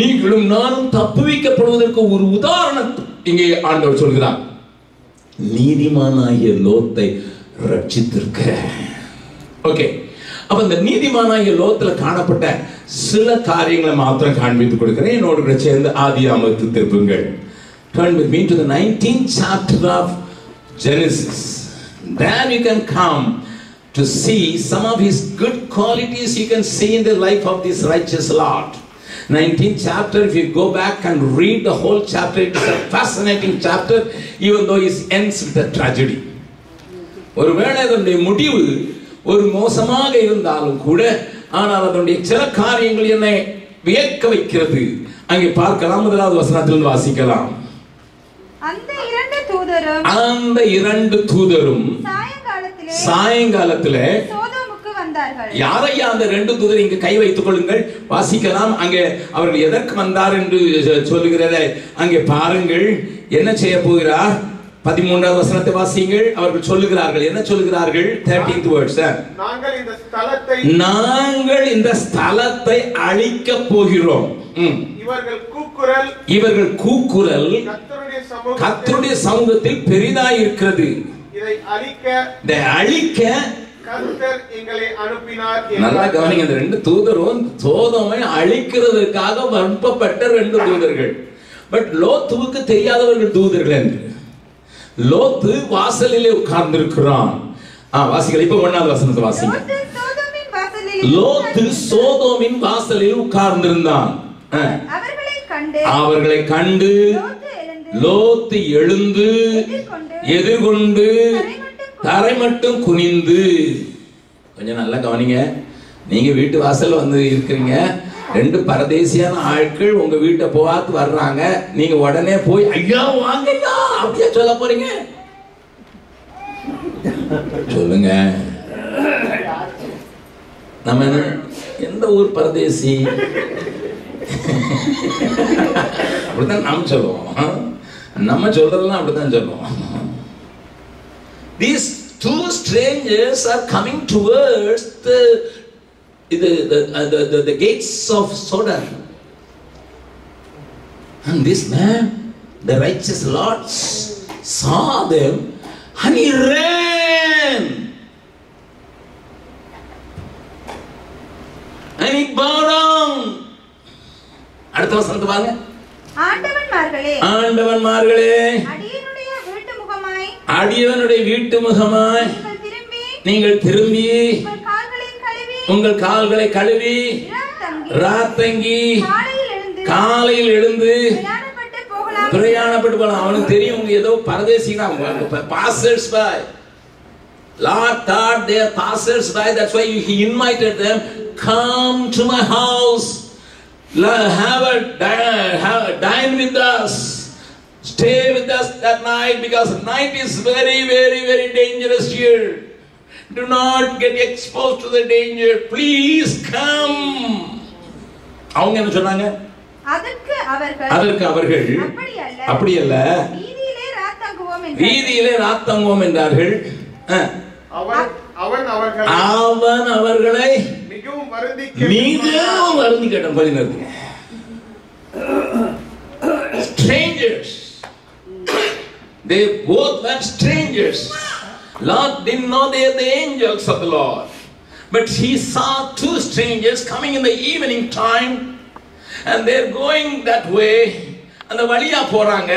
நீங்களும் நானும் தப்புவிக்கப்படுவதற்கு ஒரு உதாரணம் இங்கே ஆண்டவர் சொல்கிறார். நீதிமானாகிய லோத்தை ரட்சித்திருக்க. ஓகே, அப்ப இந்த நீதிமானாகிய லோத்துல காணப்பட்ட சில காரியங்களை மாத்திரம் காண்பித்துக் கொடுக்கிறேன். என்னோடு கூட சேர்ந்து ஆதியாகமத்துக்கு திருப்புங்கள். Turn with me to the 19th chapter of Genesis. Then you can come to see some of his good qualities you can see in the life of this righteous Lord. 19th chapter, if you go back and read the whole chapter, it is a fascinating chapter, even though it ends with a tragedy. ஒருவேளை அதனுடைய முடிவு ஒரு மோசமாக இருந்தாலும் கூட, ஆனால் அதனுடைய சில காரியங்கள் என்னை வியக்க வைக்கிறது. அங்கே பார்க்கலாம். முதலாவது வசனத்தில் வாசிக்கலாம். அந்த இரண்டு தூதரும் சாயங்காலத்திலே சோதோமுக்கு வந்தார்கள். யாரையா அந்த ரெண்டு தூதர்? இங்கு கை வைத்துக் கொள்ளுங்கள், வாசிக்கலாம். அங்கே அவர்கள் எதற்கு வந்தார் என்று சொல்லுகிறதை அங்கே பாருங்கள். என்ன செய்ய போகிறார்? 13வது வசனத்தை வாசியுங்கள். அவர்கள் சொல்லுகிறார்கள், என்ன சொல்லுகிறார்கள்? 13th words. நாங்கள் இந்த ஸ்தலத்தை அழிக்க போகிறோம். இவர்கள் கூக்குரல் கர்த்தருடைய சமூகத்தில் பெரிதாய் இருக்கிறது. இதை அழிக்க கர்த்தர் எங்களை அனுப்பினார் நல்லா என்றார்கள். கவனிங்க, இந்த ரெண்டு தூதரும் சோதோமை அழிக்கிறதுக்காக அனுப்பப்பட்ட ரெண்டு தூதர்கள். பட் லோத்துவுக்கு தெரியாதவர்கள் தூதர்கள் என்று. லோத்து வாசலிலே உட்கார்ந்திருக்கிறான். வாசிகள் இப்ப 1வது வசனத்தை வாசிங்க. லோத்து சோதோமின் வாசலில் உட்கார்ந்திருந்தான். அவர்களை கண்டு லோத்து எழுந்து எதிர்கொண்டு தரை மட்டும் குனிந்து. கொஞ்சம் நல்லா கவனிங்க, நீங்க வீட்டு வாசல்ல வந்து இருக்கிறீங்க, ரெண்டு பரதேசியான ஆட்கள் உங்க வீட்டை பார்த்து வர்றாங்க, நீங்க உடனே போய் ஐயா வாங்க ஐயா அப்படியே சொல்ல போறீங்க? சொல்லுங்க, நம்ம எந்த ஊர் பரதேசி? அப்படித்தான் நாம் சொல்லுவோம். நம்ம சொல்றதெல்லாம் அப்படித்தான் சொல்லுவோம். These two strangers are coming towards the gates of Sodom, and this man, the righteous Lord, saw them and he ran and he bowed down. அடுத்த வசனத்தை பாருங்க. ஆண்டவன்மார்களே அடியவனுடைய வீட்டு முகமாய் நீங்கள் திரும்பி உங்கள் கால்களை கழுவி ராத்தங்கி காலையில் எழுந்து பிரயாணப்பட்டு போகலாம். அவனுக்கு தெரியும் ஏதோ பரதேசினா passers by. Lord thought they are passers by, that's why he invited them, come to my house, have a dine with us, stay with us that night, because night is very very very dangerous here. Do not get exposed to the danger, please come. அவங்க என்ன சொன்னாங்க? அதற்கு அவர்கள் அப்படி அல்ல, வீதியிலே ராத்தங்குவோம் என்றார்கள். அவன் அவர்களை மிகவும் வருந்தி கேட்டான். பதினெட்டு strangers, they both were strangers. Lord didn't know they are the angels of the Lord, but he saw two strangers coming in the evening time, and they're going that way. அந்த வழியா போறாங்க,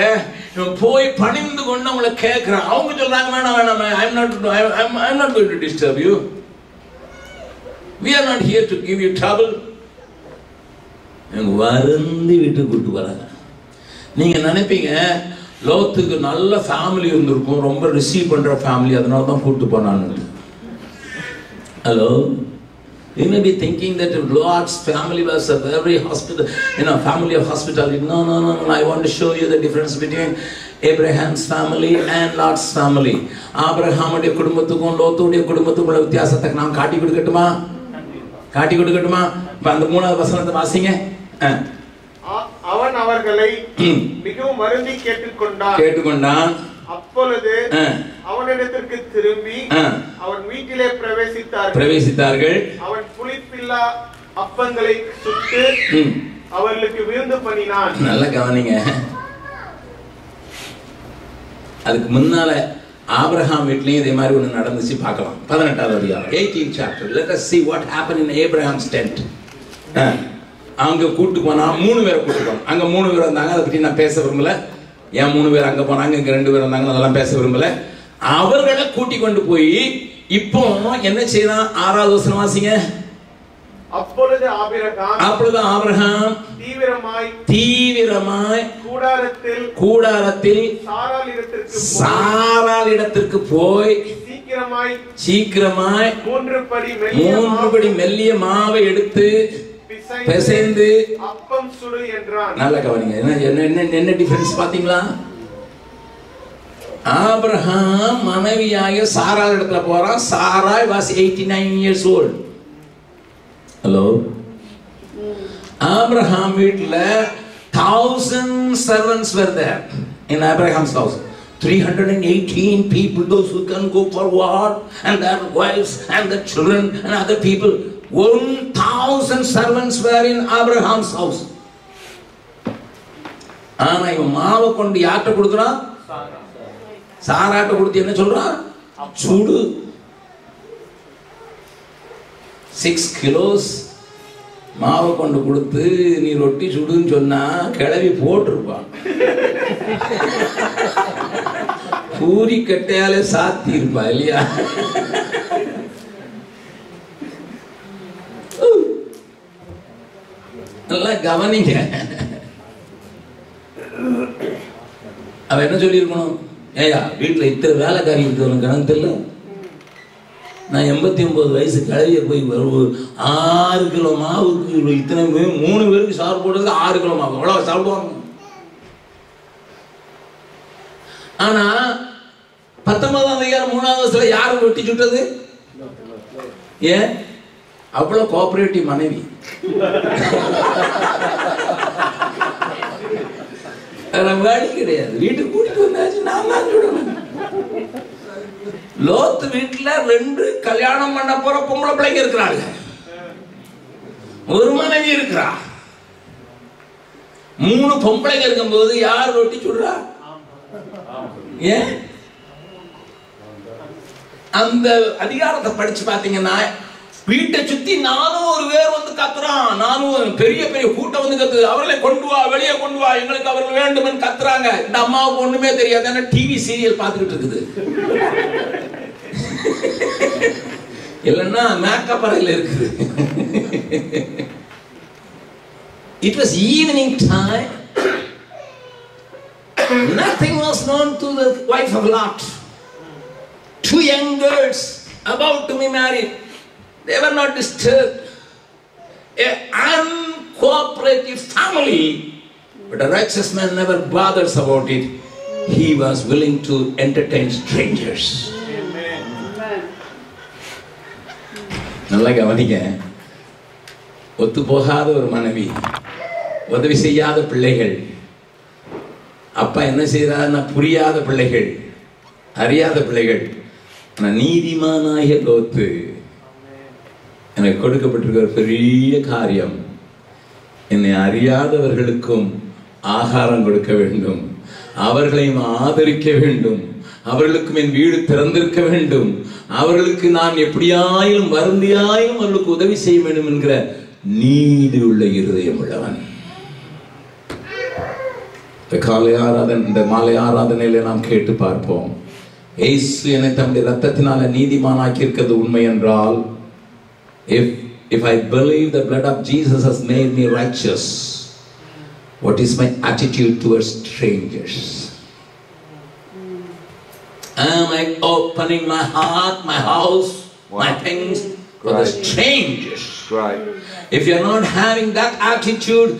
போய் பணிந்து கொண்டு அவங்களை கேட்கிறான். அவங்க சொல்றாங்க வேணாம் வேணாம், I'm not going to disturb you, we are not here to give you trouble. வருந்தி விட்டு கூட்டு வராங்க. நீங்க நினைப்பீங்க லோத்துக்கு நல்ல ஃபேமிலி இருந்திருக்கும், ரொம்ப ரிசீவ் பண்ற ஃபேமிலி, அதனால தான் கூட்டு போனான்னு. Hello, you may be thinking that Lord's family was a very hospital, family of hospitality. No, I want to show you the difference between Abraham's family and Lord's family. ஆபிரகாமுடைய குடும்பத்துக்கும் லோத்துடைய குடும்பத்துக்கும் உள்ள வித்தியாசத்தை நான் காட்டி கொடுக்கட்டுமா? இப்ப அந்த 3வது வசனத்தை வாசிங்க. அவன் அவர்களை மிகவும் வருந்தி கேட்டுக்கொண்டான். அப்பொழுது அவனிடத்திற்கு திரும்பி அவன் வீட்டிலே பிரவேசித்தார்கள். அவன் புளிப்பில்லா அப்பங்களை சுட்டு அவர்களுக்கு விருந்து பண்ணினான். நல்ல கவனிங்க, அதுக்கு முன்னால ஆபிரகாம் வீட்லயும் இதே மாதிரி ஒண்ணு நடந்துச்சு பார்க்கலாம். 18வது அதிகாரம் 18th chapter. Let us see what happened in Abraham's tent. அங்க கூட்டு போனா 3 பேரை கூட்டு போனான். அங்க 3 பேர் வந்தாங்க, அதை பத்தி நான் பேச விரும்பல. ஏன் 3 பேர் அங்க போனாங்க, இங்க 2 பேர் வந்தாங்க, அதெல்லாம் பேச விரும்பல. அவர்களை கூட்டி கொண்டு போய் இப்போ என்ன செய்யறான்? 6வது வசனம் வாசிங்க. அப்பொழுது ஆபிரகாம் தீவிரமாய் கூடாரத்தில் சாராள் இடத்திற்கு போய் சீக்கிரமாய் 3 படி மெல்லிய மாவை எடுத்து பிசைந்து அப்பம் சுடு என்றான். நல்ல கவனிங்க, என்ன டிஃபரன்ஸ் பாத்தீங்களா? ஆபிரகாம் மனைவியாக சாராள் இடத்துல போறான். Sarai was 89 years old. Hello, Abraham வீட்ல 1000 servants were there in Abraham's house. 318 people, those who can go for war, and their wives and their children and other people. 1000 servants were in Abraham's house. ஆனா இவன் மாவை கொண்டு யார்கிட்ட கொடுக்குறான்? சாராட்ட கொடுத்து என்ன சொல்றான்? சுடு. 6 kilos மாவை கொண்டு கொடுத்து நீ ரொட்டி சுடுன்னு சொன்னா கிளவி போட்டிருப்பான். பூரி கட்டையாலே சாத்தி இருப்பா இல்லையா? நல்லா கவனிங்க. அவன் என்ன சொல்லியிருக்கணும்? ஏயா வீட்டுல இத்தனை வேலைக்காரி இருக்கு கணக்கு தெரியல. நான் 89 வயசு கிளவிய போய் 6 கிலோ மாவுக்கு இத்தனை 3 பேருக்கு சாறு போடுறதுக்கு 6 கிலோ மாவு அவ்வளவு சாப்பிடுவாங்க. ஆனா 19ஆம் அதிகாரம் 3ஆம் வசனத்துல யாரும் வெட்டி சுட்டது? ஏன்? அவ்வளவு கோஆபரேட்டிவ் மனைவி. வழி கிடையாது. வீட்டுக்கு கூட்டிட்டு வந்தாச்சு, நான் தான் சுடணும். லோத்து வீட்டுல 2 கல்யாணம் பண்ண போற பொம்பளை பிள்ளைங்க இருக்கிறாங்க, ஒரு மனைவி இருக்கிறா. 3 பொம்பளைங்க இருக்கும் போது யார் ரொட்டி சுடுறா? ஏன்? அந்த அதிகாரத்தை படிச்சு பாத்தீங்கன்னா வீட்டை சுத்தி 400 பேர் வந்து கத்துறான். 400 பெரிய பெரிய கூட்டம் வந்து கத்துது. அவர்களை கொண்டு வா, வெளியே கொண்டு வா, எங்களுக்கு அவர்கள் வேண்டும் கத்துறாங்க. இந்த அம்மாவுக்கு ஒண்ணுமே தெரியாது, ஏன்னா டிவி சீரியல் பார்த்துக்கிட்டு இருக்குது. இல்லைன்னா மேக்கப் அறையில் இருக்குது. It was evening time. Nothing was known to the wife of Lot. 2 young girls about to be married. They were not disturbed. An uncooperative family, but a righteous man never bothers about it. He was willing to entertain strangers. நல்லா கவனிங்க. ஒத்து போகாத ஒரு மனைவி, உதவி செய்யாத பிள்ளைகள், அப்பா என்ன செய்யறாருன்னா புரியாத பிள்ளைகள், அறியாத பிள்ளைகள். நீதிமானாகிய லோத்து எனக்கு கொடுக்கப்பட்டிருக்கிற பெரிய காரியம், என்னை அறியாதவர்களுக்கும் ஆகாரம் கொடுக்க வேண்டும், அவர்களையும் ஆதரிக்க வேண்டும், அவர்களுக்கும் என் வீடு திறந்திருக்க வேண்டும், அவர்களுக்கு நான் எப்படியாயிலும் வருந்தியாயிலும் அவர்களுக்கு உதவி செய்ய வேண்டும் என்கிற நீதி உள்ள இருதயம் உள்ளவன். இந்த மாலை ஆராதனையில நாம் கேட்டு பார்ப்போம். இயேசு என்னை தம்முடைய ரத்தத்தினால நீதிமானாக்கி இருக்கிறது உண்மை என்றால், if I believe the blood of Jesus has made me righteous, what is my attitude towards strangers? Am I opening my heart, my house, my things for the strangers? Right. If you are not having that attitude,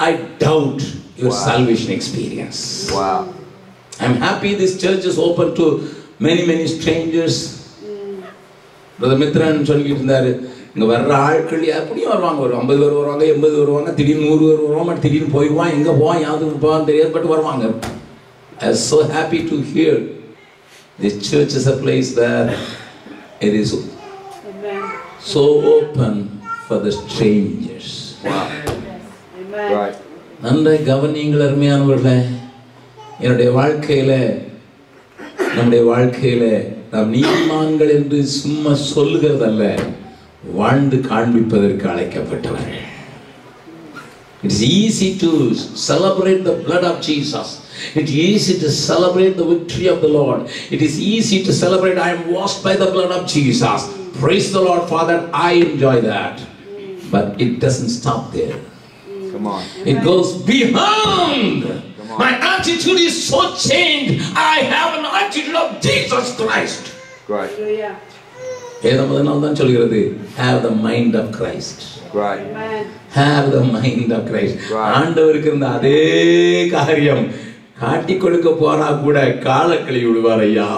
I doubt your salvation experience. Wow. I'm happy this church is open to many strangers. Brother Mitran சொல்லிட்டு இருந்தாரு, இங்க வர்ற ஆட்கள் எப்படியும் வருவாங்க, ஒரு 50 பேர் வருவாங்க, 80 வருவாங்க, திடீர்னு 100 பேர் வருவாங்க, திடீர்னு போயிடுவான், எங்க போவான், யாருக்கு போவான்னு தெரியாது, பட் வருவாங்க. I was so happy to hear this church is a place where it is so open for the strangers. Wow. Right. நன்றை கவனிங்கள் அருமையானவர்களே. என்னுடைய வாழ்க்கையில, நம்முடைய வாழ்க்கையில நாம் நீதிமான்கள் என்று சும்மா சொல்லுகிறதல்ல, வாழ்ந்து காண்பிப்பதற்கு அழைக்கப்பட்டவர்கள். It is easy to celebrate the blood of Jesus. It is easy to celebrate the victory of the Lord. It is easy to celebrate, I am washed by the blood of Jesus. Praise the Lord for that. I enjoy that. But it doesn't stop there. Come on. It goes beyond. My attitude is so changed. I have an attitude of Jesus Christ. Right. வேதம் அதனால்தான் சொல்கிறது, have the mind of Christ. Right. Have the mind of Christ. Right. ஆண்டவருக்கு இருந்த அதே காரியம் காட்டி கொடுக்க போனா கூட காலை கழுவி விடுவார் ஐயா.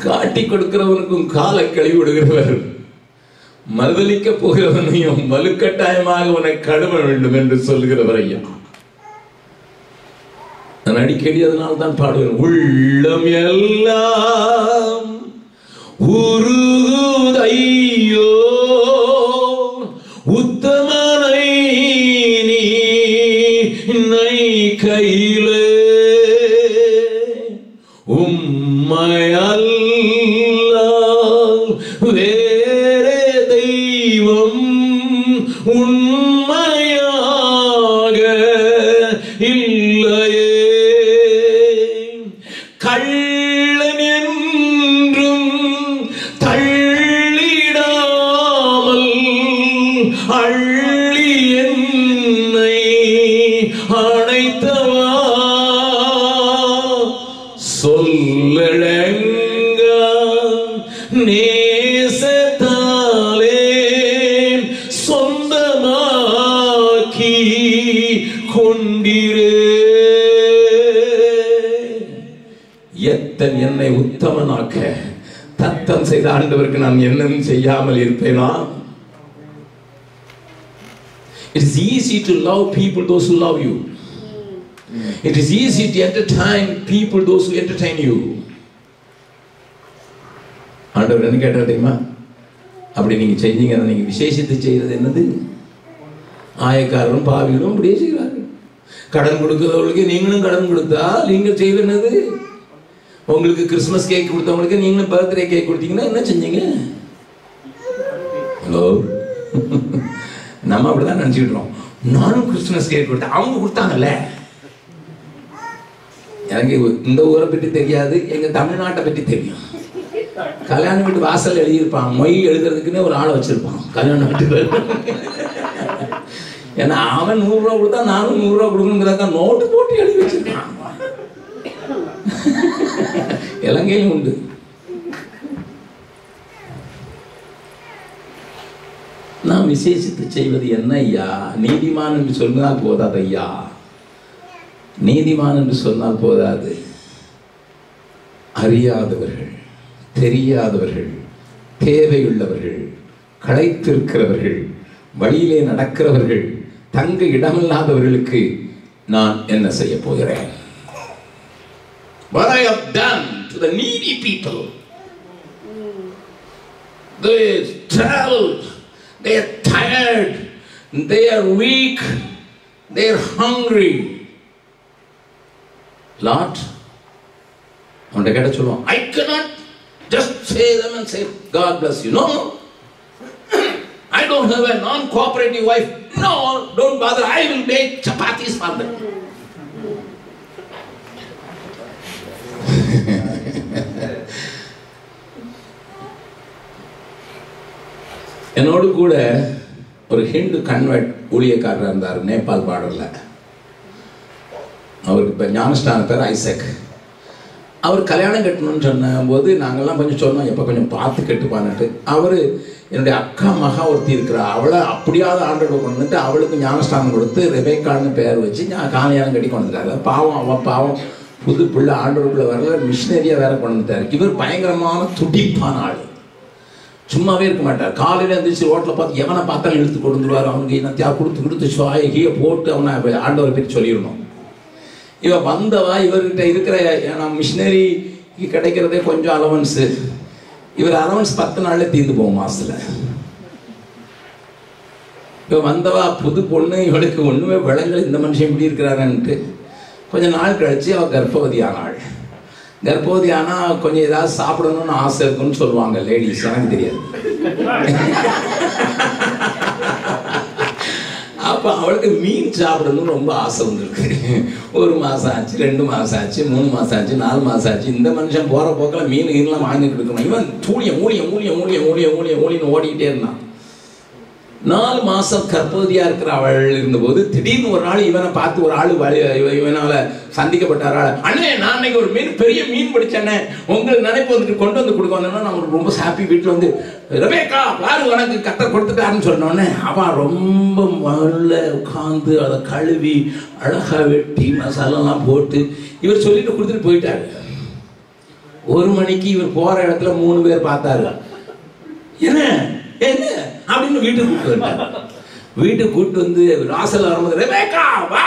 காட்டி கொடுக்கிறவனுக்கும் காலை கழுவி விடுகிறவர், மறுதலிக்க போகிறவனையும் வலுக்கட்டாயமாக உன்னை கழுவ வேண்டும் என்று சொல்கிறவர் ஐயா. நான் அடிக்கடி அதனால் தான் பாடுவேன், உள்ளம் எல்லாம் உருகுதையோ உத்தமனை நீ கையிலே உம்மை அல்லால் சொல்லழங்க நேசத்தாலே சொந்தமாக்கி கொண்டிரே. எத்தன் என்னை உத்தமனாக்க தத்தம் செய்த ஆண்டவருக்கு நான் என்னன்னு செய்யாமல் இருப்பேனா? It is easy to love people, those who love you. It is easy to entertain people, those who entertain you. ஆண்டவர் என்ன கேட்டார் தெரியுமா? அப்படி நீங்க செஞ்சீங்கன்னா நீங்க விசேஷித்து செய்யறது என்னது? ஆயக்காரரும் பாவிகளும் அப்படியே செய்கிறார்கள். கடன் கொடுக்கிறவர்களுக்கு நீங்களும் கடன் கொடுத்தா நீங்கள் செய்வது என்னது? உங்களுக்கு கிறிஸ்துமஸ் கேக் கொடுத்தவங்களுக்கு நீங்களும் பர்த்டே கேக் கொடுத்தீங்கன்னா என்ன செஞ்சீங்க? ஹலோ, நம்ம அப்படிதான் நினைச்சுக்கிட்டோம். நானும் கிறிஸ்துமஸ் கேக் கொடுத்தேன், அவங்க கொடுத்தாங்கல்ல. எனக்கு இந்த ஊரை பற்றி தெரியாது, எங்க தமிழ்நாட்டை பற்றி தெரியும். கல்யாண வீட்டு வாசல் எழுதியிருப்பான், மொய் எழுதுறதுக்குன்னே ஒரு ஆளை வச்சிருப்பான் கல்யாண வீட்டுக்கு. ஏன்னா அவன் 100 ரூபா கொடுத்தா நானும் 100 ரூபா கொடுக்கணுங்கிறதா நோட்டு போட்டு எழுதி வச்சிருக்கான். இலங்கையும் உண்டு. நாம் விசேஷித்து செய்வது என்ன ஐயா? நீதிமான் என்று சொன்னால் போதாது ஐயா, நீதிமான் என்று சொன்னால் போதாது. அறியாதவர்கள், தெரியாதவர்கள், தேவையுள்ளவர்கள், களைத்திருக்கிறவர்கள், வழியிலே நடக்கிறவர்கள், தங்க இடமில்லாதவர்களுக்கு நான் என்ன செய்ய போகிறேன்? What I have done to the needy people. They traveled, they are tired, they are weak, they are hungry. Lord, அவன்கிட்ட கேட்ட சொல்லுவோம், I cannot just say them and say God bless you. No, I don't have a non-cooperative wife. No, don't bother, I will make chapatis for them. என்னோடு கூட ஒரு Hindu convert ஊழியக்காரர் இருந்தார் நேபாள் பார்டர்ல. அவருக்கு இப்போ ஞானஸ்தான பேர் ஐசக். அவர் கல்யாணம் கட்டணும்னு சொன்ன போது நாங்கள்லாம் கொஞ்சம் சொன்னோம், எப்போ கொஞ்சம் பார்த்து கட்டுப்பான்ட்டு. அவர் என்னுடைய அக்கா மகா ஒருத்தி இருக்கிறா, அவளை அப்படியாவது ஆண்டவர் கொண்டு வந்துட்டு அவளுக்கு ஞானஸ்தானம் கொடுத்து ரெபேக்கான்னு பேர் வச்சு கல்யாணம் கட்டி கொண்டு வந்துட்டாரு. பாவம், அவன் பாவம் புது பிள்ளை ஆண்டவருக்குள்ள வரல, மிஷினரியா வேற கொண்டு வந்துட்டாரு. இவர் பயங்கரமான துடிப்பான ஆள், சும்மாவே இருக்க மாட்டார். காலையில் எழுந்திரிச்சு ரோட்டில் பார்த்து எவனை பார்த்தாலும் இழுத்து கொண்டு வந்துடுவார். அவனுக்கு என்ன கொடுத்து சுவாயகியை போட்டு அவனை ஆண்டவரை பற்றி சொல்லிடணும். இவன் வந்தவா, இவர்கிட்ட இருக்கிற மிஷினரிக்கு கிடைக்கிறதே கொஞ்சம் அலவன்ஸு. இவர் அலவன்ஸ் 10 நாள்ல தீர்ந்து போகும் மாசத்துல. இவன் வந்தவா புது பொண்ணு, இவளுக்கு ஒண்ணுமே விளங்கல இந்த மனுஷன் இப்படி இருக்கிறாருன்ட்டு. கொஞ்சம் நாள் கழிச்சு அவள் கர்ப்பவதி ஆனாள். கர்ப்பவதி ஆனா கொஞ்சம் ஏதாவது சாப்பிடணும்னு ஆசை இருக்குன்னு சொல்லுவாங்க லேடிஸ், எனக்கு தெரியாது. அப்ப அவளுக்கு மீன் சாப்பிடணும்னு ரொம்ப ஆசை வந்துருக்கு. 1 மாசம் ஆச்சு, 2 மாசம் ஆச்சு, 3 மாசம் ஆச்சு, 4 மாசம் ஆச்சு. இந்த மனுஷன் போற போக்கில் மீன்லாம் வாங்கிட்டு இருக்கணும். இவன் ஊழின்னு ஓடிக்கிட்டே இருந்தான். 4 மாசம் கர்ப்பவதியா இருக்கிற அவள் இருந்தபோது திடீர்னு ஒரு நாள் இவனை பார்த்து ஒரு ஆளு இவனால சந்திக்கப்பட்டார். அண்ணே, நான் அன்னைக்கு ஒரு பெரிய மீன் பிடிச்சேன்னே, உங்களுக்கு நினைப்பு வந்துட்டு கொண்டு வந்து கொடுக்க வந்தோன்னா நான் ரொம்ப ஹாப்பி. வீட்டில் வந்து ரெபேக்கா பாரு உனக்கு கத்தர் கொடுத்துட்டாருன்னு சொன்னோடனே அவன் ரொம்ப முதல்ல உட்காந்து அதை கழுவி அழகா வெட்டி மசாலாலாம் போட்டு இவர் சொல்லிட்டு கொடுத்துட்டு போயிட்டாரு. 1 மணிக்கு இவர் போற இடத்துல 3 பேர் பார்த்தாரு. என்ன என்ன அப்படின்னு வீட்டுக்கு கூப்பிட்டு வந்தார். வீட்டுக்கு கூப்பிட்டு வந்து ராசல் வரும்போது ரெபேக்கா வா,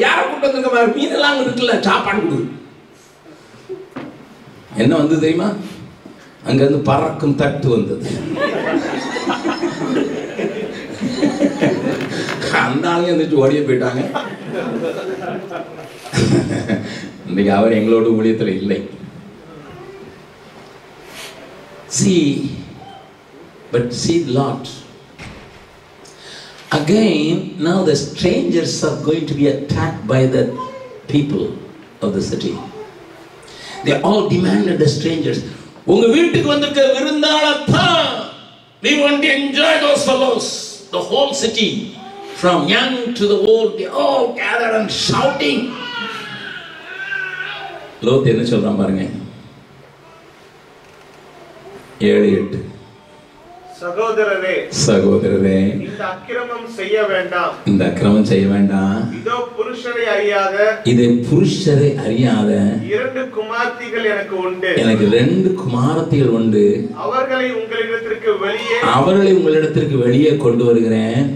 யாரை கூப்பிட்டு வந்திருக்க மாதிரி மீன் எல்லாம் இருக்குல்ல, சாப்பாடு கொடு. என்ன வந்து தெரியுமா? அங்க இருந்து பறக்கும் தட்டு வந்தது. அந்த ஆளுங்க இருந்துச்சு ஓடியே போயிட்டாங்க. இன்னைக்கு அவர் எங்களோட ஊழியத்தில் இல்லை. But see Lot. Again, now the strangers are going to be attacked by the people of the city. They all demanded the strangers. உங்க வீட்டுக்கு வந்திருக்க விருந்தாளத்தான். We want to enjoy those fellows. The whole city, from young to the old, they all gathered and shouting. Lot என்ன சொல்றான் பாருங்க, 7-8. சகோதரரே, இந்த அக்கிரமம் செய்ய வேண்டாம். இதோ புருஷரை அறியாத 2 குமாரத்திகள் எனக்கு உண்டு. அவர்களை உங்களிடத்திற்கு வெளியே கொண்டு வருகிறேன்.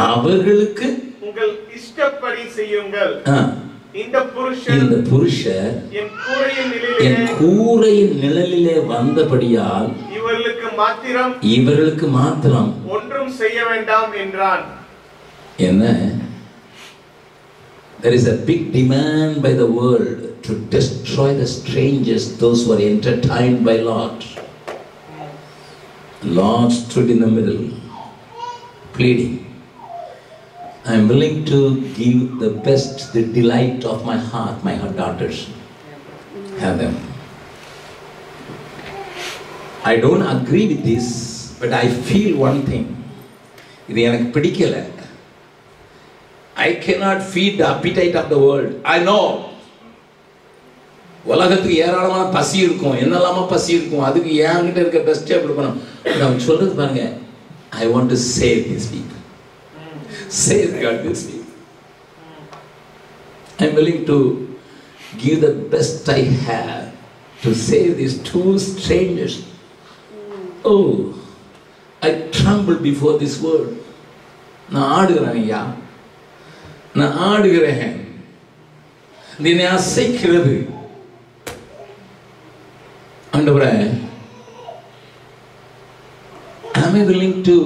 அவர்களுக்கு உங்கள் இஷ்டப்படி செய்யுங்கள். இந்த புருஷர் என் கூரையின் நிழலிலே வந்தபடியால் இவர்களுக்கு மாத்திரம் ஒன்றும் செய்ய வேண்டாம் என்றான். என்ன? There is a big demand by the world to destroy the strangers, those who are entertained by Lot. Lot stood in the middle, pleading, I am willing to give the best, the delight of my heart, my daughters. Have them. I don't agree with this, but I feel one thing. இது எனக்கு பிடிக்கல. I cannot feed the appetite of the world. I know. உலகத்துக்கு ஏராளமான பசி இருக்கும், என்னெல்லாமா பசி இருக்கும். அதுக்கு என்கிட்ட இருக்க பெஸ்ட்டே கொடுக்கணும். நான் சொல்றது பாருங்க, I want to save these people. Save God this people. I am willing to give the best I have to save these 2 strangers. Oh, I tremble before this word. நான் ஆடுகிறேன் ஐயா, நான் ஆடுகிறேன். என்னை அசைக்கிறது. ஆண்டவரே, am I willing to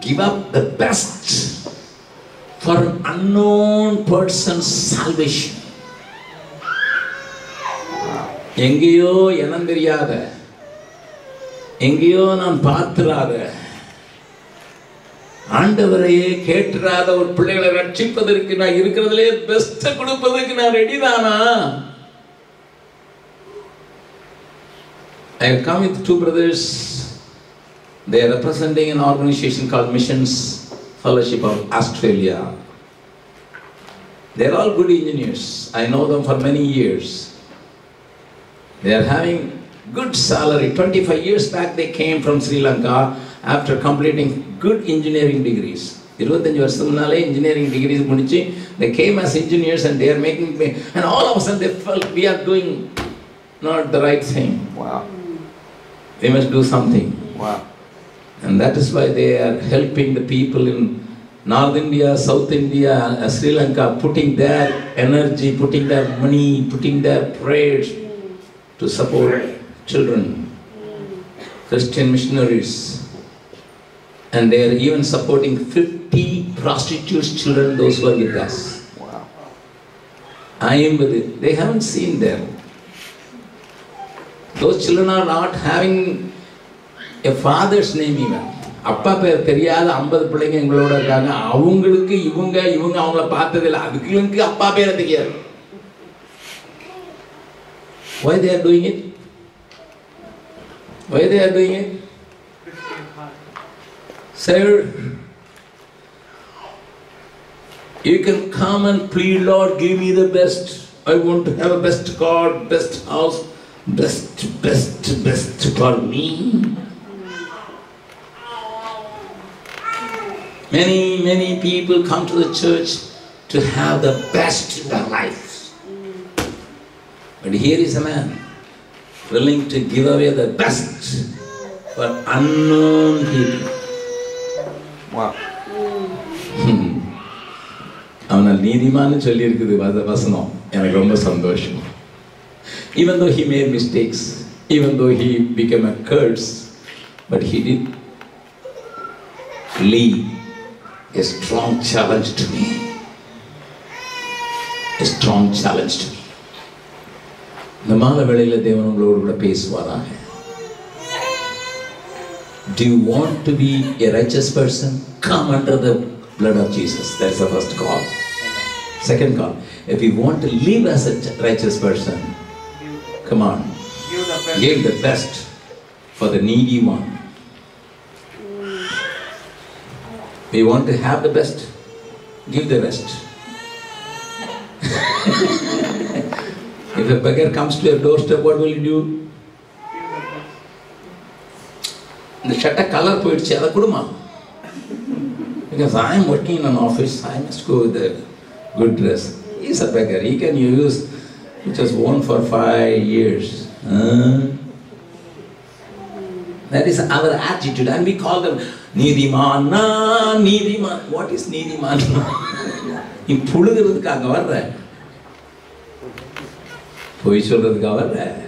give up the best for an unknown person's salvation? எங்கேயோ இனம் தெரியாத, எங்கேயோ நான் பார்த்திராத, ஆண்டவரையே கேட்டுறாத ஒரு பிள்ளைகளை ரட்சிப்பதற்கு நான் இருக்கிறதுலே பெஸ்ட் கொடுப்பதற்கு நான் ரெடி தானா? I have come with 2 brothers. They are representing an organization called Missions Fellowship of Australia. They are all good engineers. I know them for many years. They are having good salary. 25 years back they came from Sri Lanka after completing good engineering degrees. 25 வருஷம் முன்னாலே engineering degrees முடிச்சு they came as engineers and they are making, and all of a sudden they felt we are doing not the right thing. Wow. We must do something. Wow. And that is why they are helping the people in North India, South India, Sri Lanka, putting their energy, putting their money, putting their prayers to support children, Christian missionaries. And they are even supporting 50 prostitutes children, those who are with us. Wow. I am with it. They haven't seen them. Those children are not having a father's name even. அப்பா பேர் தெரியாத 50 பிள்ளைங்க எங்களோட இருக்காங்க. அவங்களுக்கு இவங்க அவங்கள பார்த்ததில்லை. அதுக்கு அப்பா பேரை தெரியாது. Why they are doing it? Why they are doing it? Sir, you can come and plead, Lord, give me the best. I want to have a best car, best house, best for me. Many people come to the church to have the best in their life. But here is a man willing to give away the best for unknown people. Wow. அவனால் நீதிமான்னு சொல்லி இருக்குது வசனம். எனக்கு ரொம்ப சந்தோஷம். Even though he made mistakes, even though he became a curse, but he did leave a strong challenge to me. A strong challenge to me. இந்த மாலை வேளையில தேவன் உங்களோடு கூட பேசுவாராக. Do you want to be a righteous person? Come under the blood of Jesus. That's the first call. Second call, if you want to live as a righteous person, come on, give the best for the needy one. We want to have the best, give the best. If a beggar comes to your doorstep, what will you do? The shutter color poiduchu adha kuduma. Because I am working in an office, I must go with a good dress. He is a beggar. He can use which was worn for 5 years. That is our attitude, and we call them Neediman. Neediman. What is Neediman? You pulugiradhukaga varra. Poi solradhukaga varra.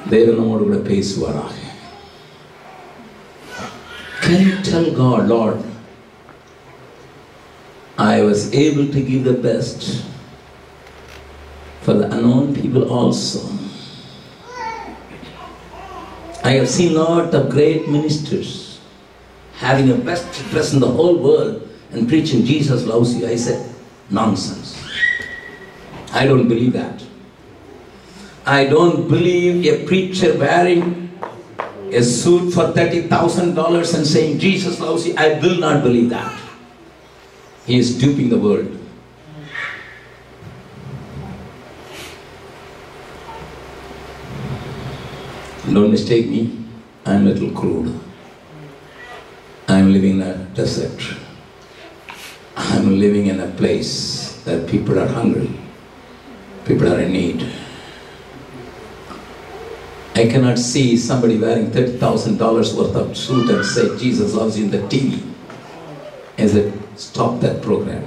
Devan nammodu kuda pesuvaraga. Can you tell God, Lord, I was able to give the best for the unknown people also. I have seen lot of great ministers having the best dress in the whole world and preaching Jesus loves you. I said, nonsense. I don't believe that. I don't believe a preacher wearing a suit for $30,000 and saying Jesus loves you. I will not believe that. He is duping the world. Don't mistake me, I am a little crude. I am living in a desert. I am living in a place that people are hungry. People are in need. I cannot see somebody wearing $30,000 worth of suit and say Jesus loves you in the TV. I said, stop that program.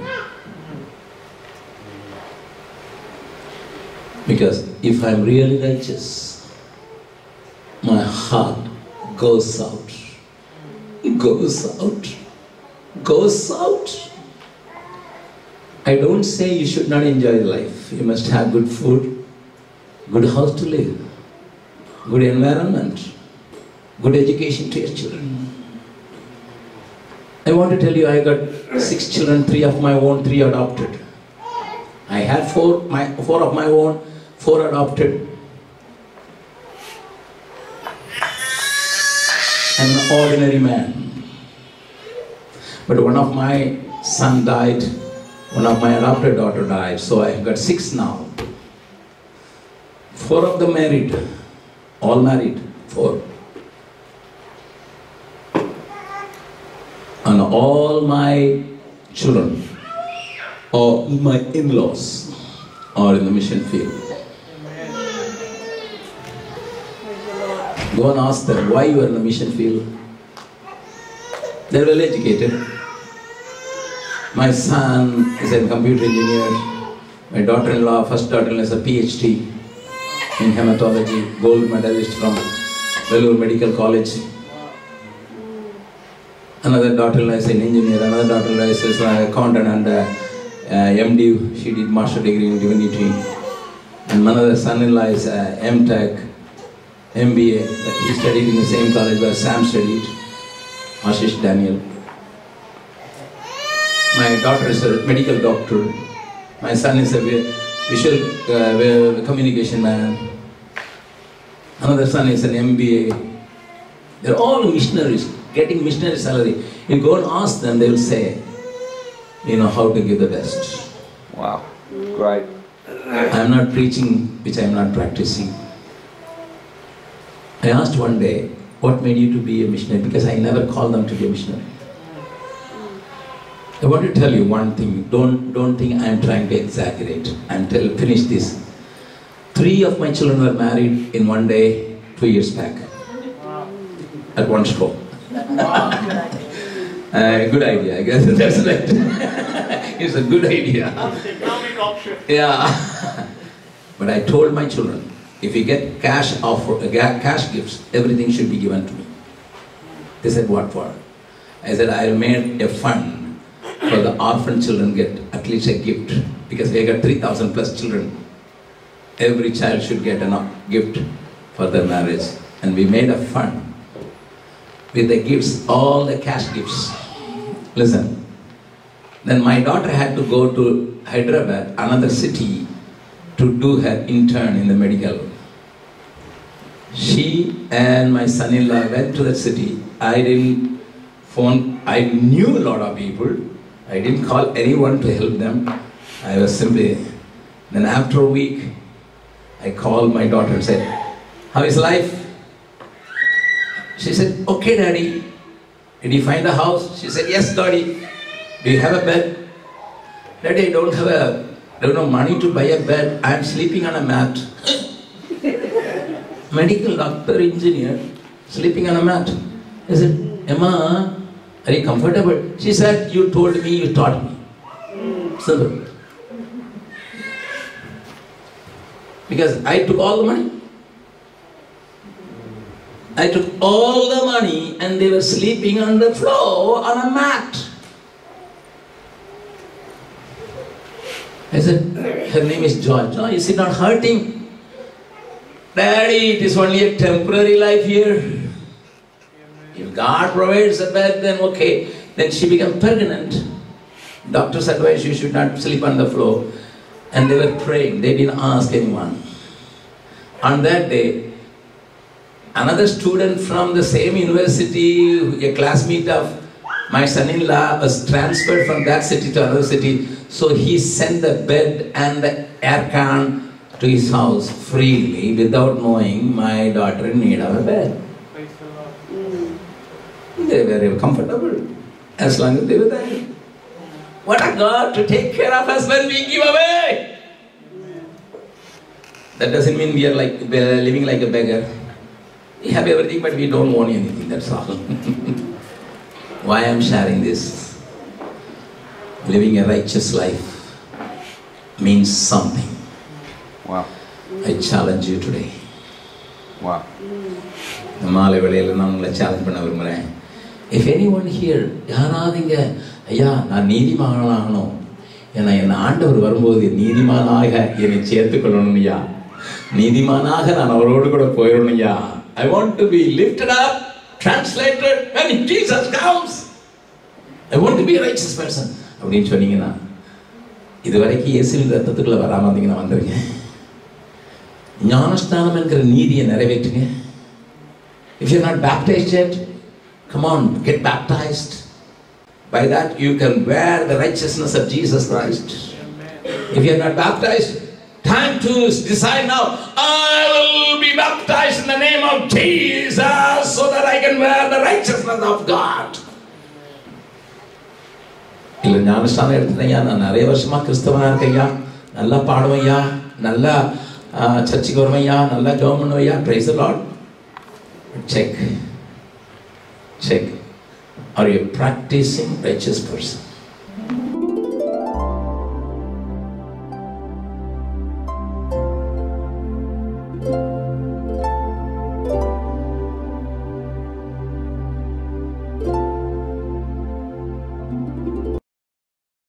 Because if I am really righteous, my heart goes out. Goes out. Goes out. I don't say you should not enjoy life. You must have good food, good house to live, good environment, good education to your children. I want to tell you, I got 6 children, 3 of my own, 3 adopted. I had 4 of my own, 4 adopted. I'm an ordinary man. But one of my son died, one of my adopted daughter died, so I've got 6 now. 4 of them married, all married, 4. And all my children, or my in-laws, are in the mission field. Go and ask them why you are in the mission field. They are well educated. My son is a computer engineer. My daughter-in-law, first daughter-in-law, is a PhD in hematology, gold medalist from Vellore Medical College. Another daughter-in-law is an engineer. Another daughter-in-law is an accountant and MD. She did master degree in divinity. And another son-in-law is MTech, MBA. He studied in the same college where Sam studied, Ashish Daniel. My daughter is a medical doctor. My son is a visual communication man. Another son is an MBA. They're all missionaries, getting missionary salary. You go and ask them, they will say, you know how to give the best. Wow, great. I am not preaching which I am not practicing. I asked one day, what made you to be a missionary? Because I never called them to be a missionary. I want to tell you one thing. Don't think I am trying to exaggerate. Finish this. 3 of my children were married in one day 2 years back. At one stroke. Good idea, I guess. That's right. It's a good idea. Economic option. Yeah. But I told my children, if you get cash gifts, everything should be given to me. They said, what for? I said, I made a fund for the orphan children get at least a gift. Because we got 3,000 plus children. Every child should get a gift for their marriage. And we made a fund with the gifts, all the cash gifts. Listen. Then my daughter had to go to Hyderabad, another city, to do her intern in the medical. She and my son-in-law went to the city. I didn't phone. I knew a lot of people. I didn't call anyone to help them. I was simply Then after a week, I called my daughter and said, how is life? She said, okay, Daddy. Did you find a house? She said, yes, Daddy. Do you have a bed? Daddy, I don't have money to buy a bed. I am sleeping on a mat. Medical doctor, engineer, sleeping on a mat. I said, Emma, are you comfortable? She said, you told me, you taught me. Simple. Because I took all the money. I took all the money and they were sleeping on the floor on a mat. I said, her name is Joy. Joy, is it not hurting? Daddy, it is only a temporary life here. If God provides a bed, then okay. Then she became pregnant. Doctors advised you should not sleep on the floor. And they were praying. They didn't ask anyone. On that day, another student from the same university, a classmate of my son-in-law, was transferred from that city to another city. So he sent the bed and the aircon to his house freely without knowing my daughter in need of a bed. They were very comfortable as long as they were there. What a God to take care of us when we give away. That doesn't mean we are like living like a beggar. We have everything but we don't want anything, that's all. Why I am sharing this? Living a righteous life means something. Wow. I challenge you today. Wow. மாலை வேளையில் நான் உங்களை challenge பண்ண விரும்புகிறேன். If anyone here, யாராவது இங்கே ஐயா நான் நீதிமானாகணும், ஏன்னா என் ஆண்டவர் வரும்போது நீதிமானாக என்னை சேர்த்துக்கொள்ளணும் ஐயா, நீதிமானாக நான் அவரோடு கூட போயிடணும் ஐயா, I want to be lifted up, translated when Jesus comes. I want to be a righteous person. அப்படின்னு சொன்னீங்கன்னா இதுவரைக்கும் இயேசுவின் ரத்தத்துக்குள்ள வராமல் இருந்தீங்கன்னா வந்துருங்க. ஞானஸ்தானம் என்கிற நீதியை நிறைவேற்றுங்க. If you are not baptized yet, come on, get baptized. By that you can wear the righteousness of Jesus Christ. If you are not baptized, time to decide now, I will be baptized in the name of Jesus so that I can wear the righteousness of God. இல்லை ஞானஸ்தானம் எடுத்துட்டேயா, நான் நிறைய வருஷமா கிறிஸ்தவனா இருக்கையா, நல்லா பாடுவையா, நல்லா சர்ச்சுக்கு வருவையா, நல்லா ஜெபம் பண்ணுவையா, praise the Lord. Check. Are you a practicing righteous person?